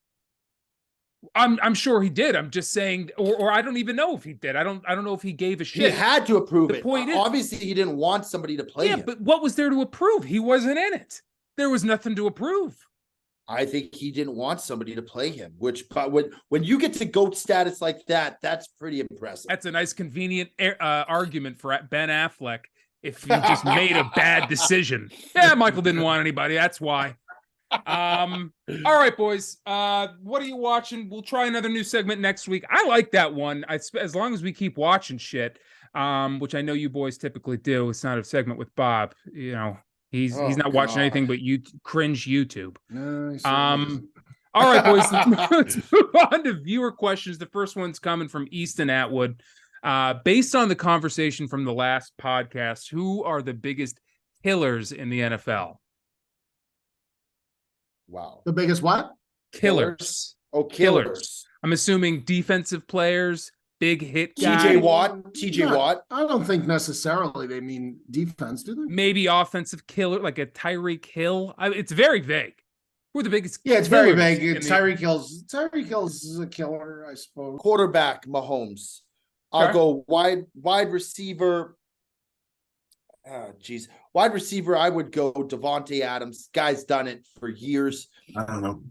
I'm sure he did. I'm just saying, or I don't even know if he did. I don't know if he gave a shit. He had to approve it. The point is, obviously, he didn't want somebody to play him. But what was there to approve? He wasn't in it. There was nothing to approve. I think he didn't want somebody to play him, but when you get to GOAT status like that, that's pretty impressive. That's a nice, convenient argument for Ben Affleck if you just made a bad decision. Yeah, Michael didn't want anybody. That's why. All right, boys. What are you watching? We'll try another new segment next week. I like that one. As long as we keep watching shit, which I know you boys typically do. It's not a segment with Bob, you know. He's not watching anything but cringe YouTube. No, all right, boys. Let's move on to viewer questions. The first one's coming from Easton Atwood. Based on the conversation from the last podcast, who are the biggest killers in the NFL? Wow. The biggest what? Killers. Oh, killers. I'm assuming defensive players, big hit guy. TJ Watt. I don't think necessarily they mean defense, do they? Maybe offensive killer, like a Tyreek Hill. It's very vague. Who are the biggest? Yeah, it's very vague. Tyreek Hill's is a killer, I suppose. Quarterback, Mahomes. I'll go wide receiver. Wide receiver, I would go Devontae Adams. Guy's done it for years. I don't know.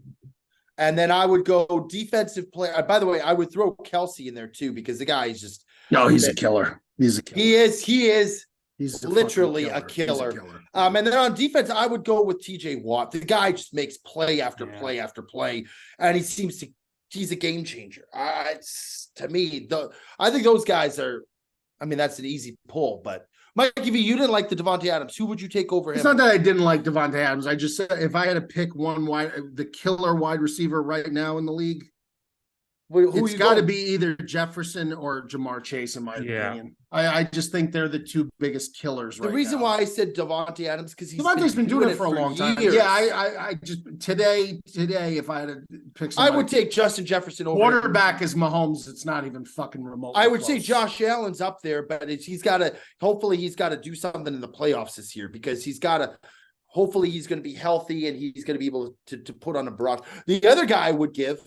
And then I would go defensive player. By the way, I would throw Kelsey in there too, because the guy is just. No, he's a killer. He's a killer. He is. He's literally a killer. And then on defense, I would go with TJ Watt. The guy just makes play after play after play. And he's a game changer. To me, I think those guys are, that's an easy pull, but Mikey V, you didn't like the Devontae Adams. Who would you take over him? It's not that I didn't like Devontae Adams. I just said if I had to pick the killer wide receiver right now in the league, It's got to be either Jefferson or Jamar Chase, in my opinion. I just think they're the two biggest killers right now. The reason why I said Davante Adams, because Devontae's been doing it for a long time. Yeah, I just today, if I had to pick somebody, I would take Justin Jefferson over. Quarterback is Mahomes. It's not even fucking remote. I would say Josh Allen's up there, but hopefully he's got to do something in the playoffs this year, because hopefully he's going to be healthy and he's going to be able to put on a barrage. The other guy I would give,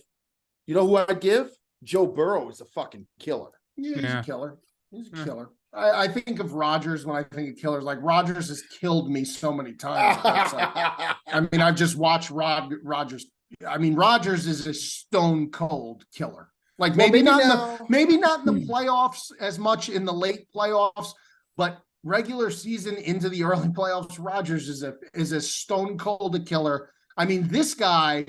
you know who I'd give? Joe Burrow is a fucking killer. Yeah, he's a killer. He's a killer. I think of Rodgers when I think of killers. Like, Rodgers has killed me so many times. I mean, I've just watched Rodgers. I mean, Rodgers is a stone cold killer. Like, maybe not in the playoffs as much, in the late playoffs, but regular season into the early playoffs, Rodgers is a stone cold a killer. I mean, this guy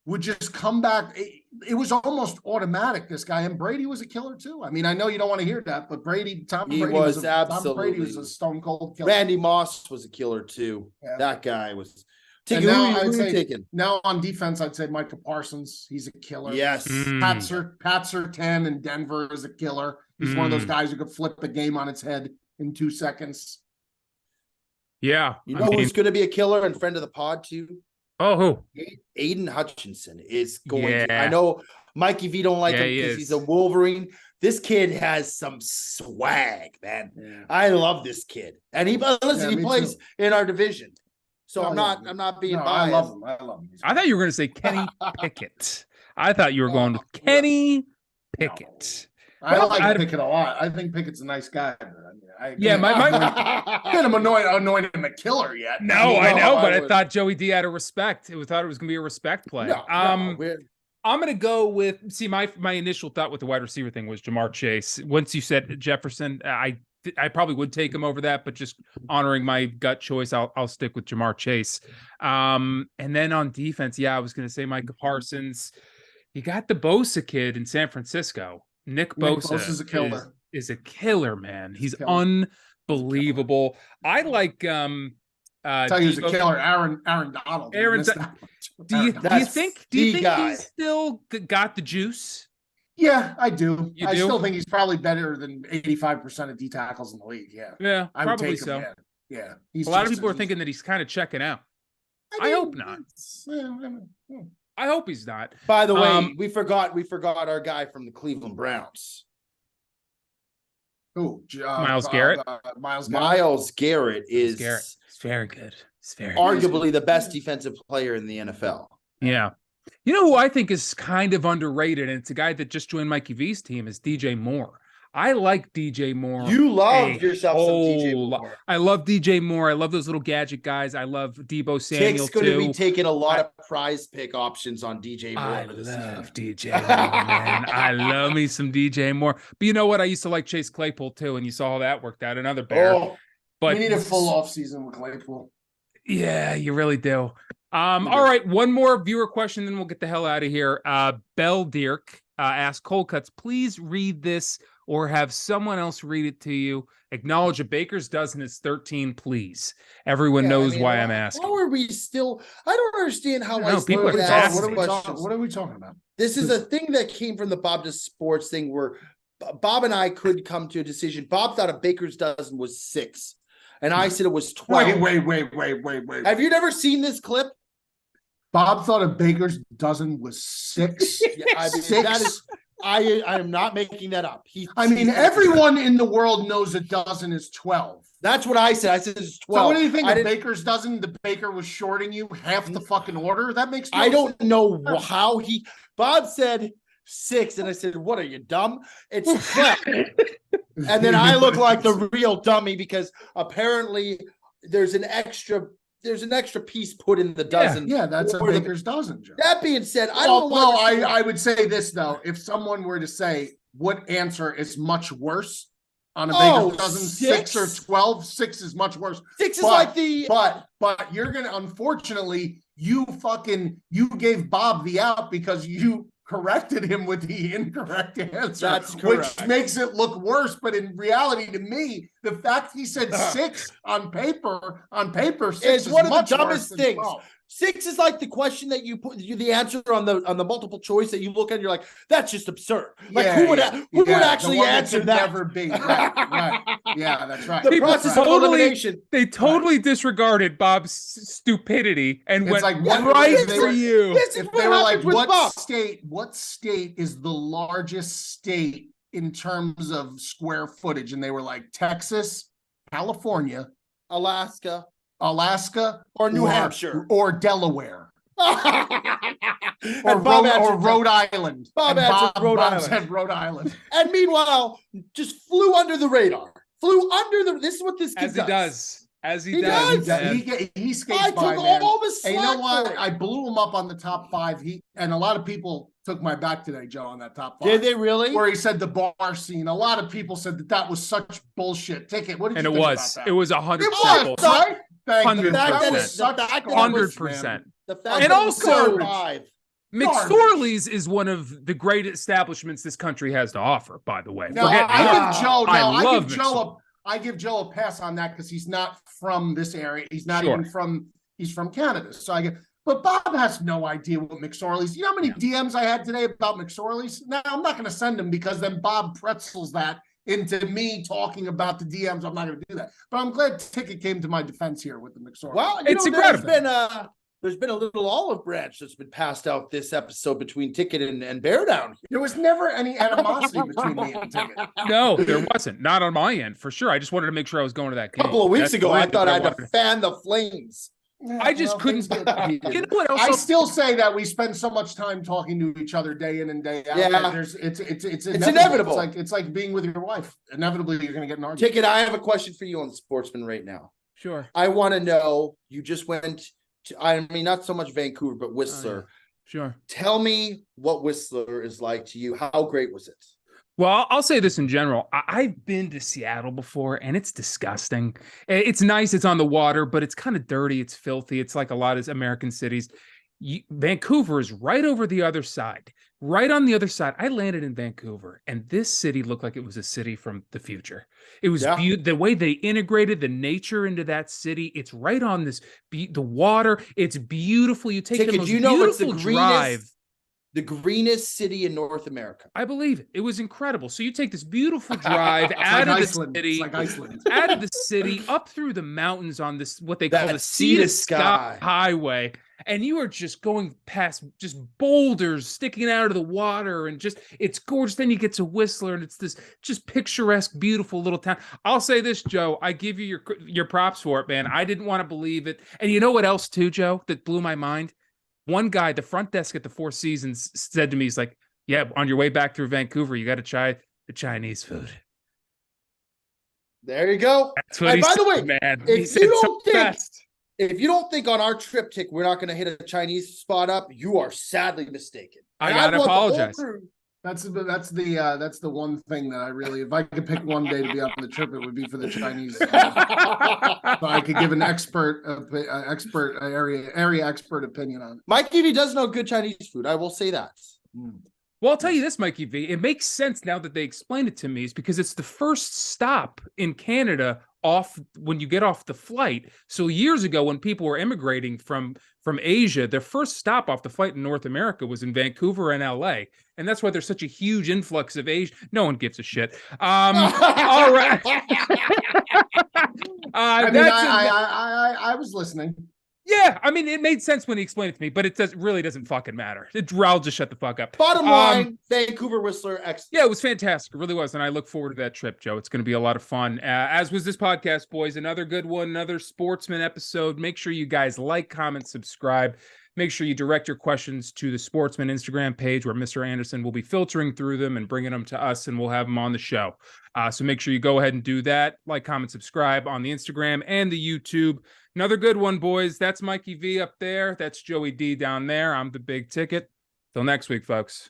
would just come back. It was almost automatic, this guy. And Brady was a killer too. I mean, I know you don't want to hear that, but Tom Brady was a stone cold killer. Randy Moss was a killer too. Yeah. That guy was. Who taking? Now on defense, I'd say Micah Parsons. He's a killer. Yes. Pat Surtain in Denver is a killer. He's one of those guys who could flip the game on its head in 2 seconds. Yeah. You know who's going to be a killer and friend of the pod too? Oh, who? Aiden Hutchinson is going to. I know Mikey V don't like him because he's a Wolverine. This kid has some swag, man. Yeah. I love this kid. And he plays in our division. So I'm not being biased. I love him. I thought you were going to say Kenny Pickett. I thought you were going with Kenny Pickett. I like Pickett a lot. I think Pickett's a nice guy. I can't anoint him a killer yet. No, I know, but I thought Joey D had a respect. I thought it was going to be a respect play. I'm going to go with, my initial thought with the wide receiver thing was Jamar Chase. Once you said Jefferson, I probably would take him over that, but just honoring my gut choice, I'll stick with Jamar Chase. And then on defense, I was going to say Micah Parsons. You got the Bosa kid in San Francisco. Nick Bosa is a killer. Is a killer, man. He's unbelievable. I like tell you he's a killer. Aaron Donald. Do you think he's still got the juice? Yeah, I do. I still think he's probably better than 85% of D tackles in the league. Yeah, I would take him. Yeah. A lot of people are thinking that he's kind of checking out. I hope not. I hope he's not. By the way, we forgot our guy from the Cleveland Browns. Who? Myles Garrett. Myles Garrett is It's very good. It's very arguably the best defensive player in the NFL. Yeah. You know who I think is kind of underrated, and it's a guy that just joined Mikey V's team, is DJ Moore. I like DJ Moore. You love yourself some DJ Moore. I love DJ Moore. I love those little gadget guys. I love Deebo Samuel Tick's going to be taking a lot of prize pick options on DJ Moore. I love DJ Moore, man. I love me some DJ Moore. But you know what? I used to like Chase Claypool too, and you saw how that worked out. Another Bear. But we need a full off season with Claypool. Yeah, you really do. All right, one more viewer question, then we'll get the hell out of here. Bell Dirk asked, Cold Cuts, please read this or have someone else read it to you. Acknowledge a baker's dozen is 13, please. Everyone knows why I'm asking. How are we still? I don't understand how people are asking. What are we talking about? This is a thing that came from the Bob to Sports thing where Bob and I could come to a decision. Bob thought a baker's dozen was 6. And I said it was 12. Wait. Have you never seen this clip? Bob thought a baker's dozen was 6. I mean, 6? I am not making that up. Everyone in the world knows a dozen is 12. That's what I said. I said it's 12. So what do you think? A baker's dozen, the baker was shorting you half the fucking order? That makes no sense. I don't know how Bob said 6, and I said, what are you, dumb? It's 12. And then I look like the real dummy because apparently there's an extra piece put in the dozen. Yeah, that's a baker's dozen, Joe. That being said, I would say this though. If someone were to say what answer is much worse on a baker's dozen, 6 or 12, 6 is much worse. 6 is like the but you're gonna, unfortunately, you gave Bob the out because you corrected him with the incorrect answer. That's correct. Which makes it look worse. But in reality, to me, the fact he said 6 on paper, 6 is one of the dumbest things. 6 is like the question that you put the answer on the multiple choice that you look at and you're like, that's just absurd. Like who would actually answer that? Never be. Right. Yeah, that's right. The process of elimination. They totally disregarded Bob's stupidity and It's went like, what right they for were- you. If they were like, what state is the largest state in terms of square footage? And they were like Texas, California, Alaska, or New Hampshire, or Delaware, or Bob Rhode Island. Bob said Rhode Island. And meanwhile, just flew under the radar. This is what this kid does. As he He does. does. He skates I by, took man. all the slack And you know what? for it. I blew him up on the top 5. And a lot of people took my back today, Joe, on that top 5. Did they really? Where he said the bar scene. A lot of people said that was such bullshit. Ticket. What did you think about that? It was 100% It was, bullshit. right? Thank you. 100%. That was such 100%. The fact And that also- it was 5. McSorley's is one of the great establishments this country has to offer, by the way. No, Forget me. I give Joe a pass on that because he's not from this area. He's not Sure. even from. He's from Canada. So but Bob has no idea what McSorley's. You know how many DMs I had today about McSorley's? Now I'm not going to send them because then Bob pretzels that into me talking about the DMs. I'm not going to do that. But I'm glad Ticket came to my defense here with the McSorley. Well, It's incredible. There's been a little olive branch that's been passed out this episode between Ticket and Bear Down here. There was never any animosity between me and Ticket. No, there wasn't. Not on my end, for sure. I just wanted to make sure I was going to that A game. couple of weeks That's ago, the I only thought I thing had to fan the flames. I just couldn't. You know what else? I still say that we spend so much time talking to each other day in and day out. Yeah. that it's inevitable. It's like being with your wife. Inevitably, you're going to get an argument. Ticket, I have a question for you on Sportsman right now. Sure. I want to know, you just went to, I mean, not so much Vancouver, but Whistler. Sure. Tell me what Whistler is like to you. How great was it? Well, I'll say this in general. I've been to Seattle before, and it's disgusting. It's nice. It's on the water, but it's kind of dirty. It's filthy. It's like a lot of American cities. Vancouver is right over the other side. Right on the other side. I landed in Vancouver, and this city looked like it was a city from the future. It was the way they integrated the nature into that city. It's right on this the water. It's beautiful. You take the most beautiful drive. The greenest city in North America. I believe it. It was incredible. So you take this beautiful drive out of the city, out of the city, up through the mountains on this, what they call the sea to sky highway. And you are just going past just boulders sticking out of the water, and just, it's gorgeous. Then you get to Whistler, and it's this just picturesque, beautiful little town. I'll say this, Joe, I give you your props for it, man. I didn't want to believe it. And you know what else too, Joe, that blew my mind? One guy at the front desk at the Four Seasons said to me, he's like, yeah, on your way back through Vancouver, you got to try the Chinese food. There you go. That's what he said, man. If you don't think on our trip, Tick, we're not going to hit a Chinese spot up, you are sadly mistaken. I got to apologize. That's the one thing that I really, if I could pick one day to be on the trip, it would be for the Chinese. So I could give an area expert opinion on it. Mike Evie does know good Chinese food. I will say that. Well, I'll tell you this, Mikey V. It makes sense now that they explained it to me, is because it's the first stop in Canada when you get off the flight. So years ago, when people were immigrating from Asia, their first stop off the flight in North America was in Vancouver and LA. And that's why there's such a huge influx of Asia. No one gives a shit. All right. I was listening. Yeah, I mean, it made sense when he explained it to me, but it really doesn't fucking matter. I'll just shut the fuck up. Bottom line, Vancouver, Whistler, excellent. Yeah, it was fantastic. It really was, and I look forward to that trip, Joe. It's going to be a lot of fun, as was this podcast, boys. Another good one, another Sportsman episode. Make sure you guys like, comment, subscribe. Make sure you direct your questions to the Sportsman Instagram page, where Mr. Anderson will be filtering through them and bringing them to us, and we'll have them on the show. So make sure you go ahead and do that. Like, comment, subscribe on the Instagram and the YouTube. Another good one, boys. That's Mikey V up there. That's Joey D down there. I'm the Big Ticket. Till next week, folks.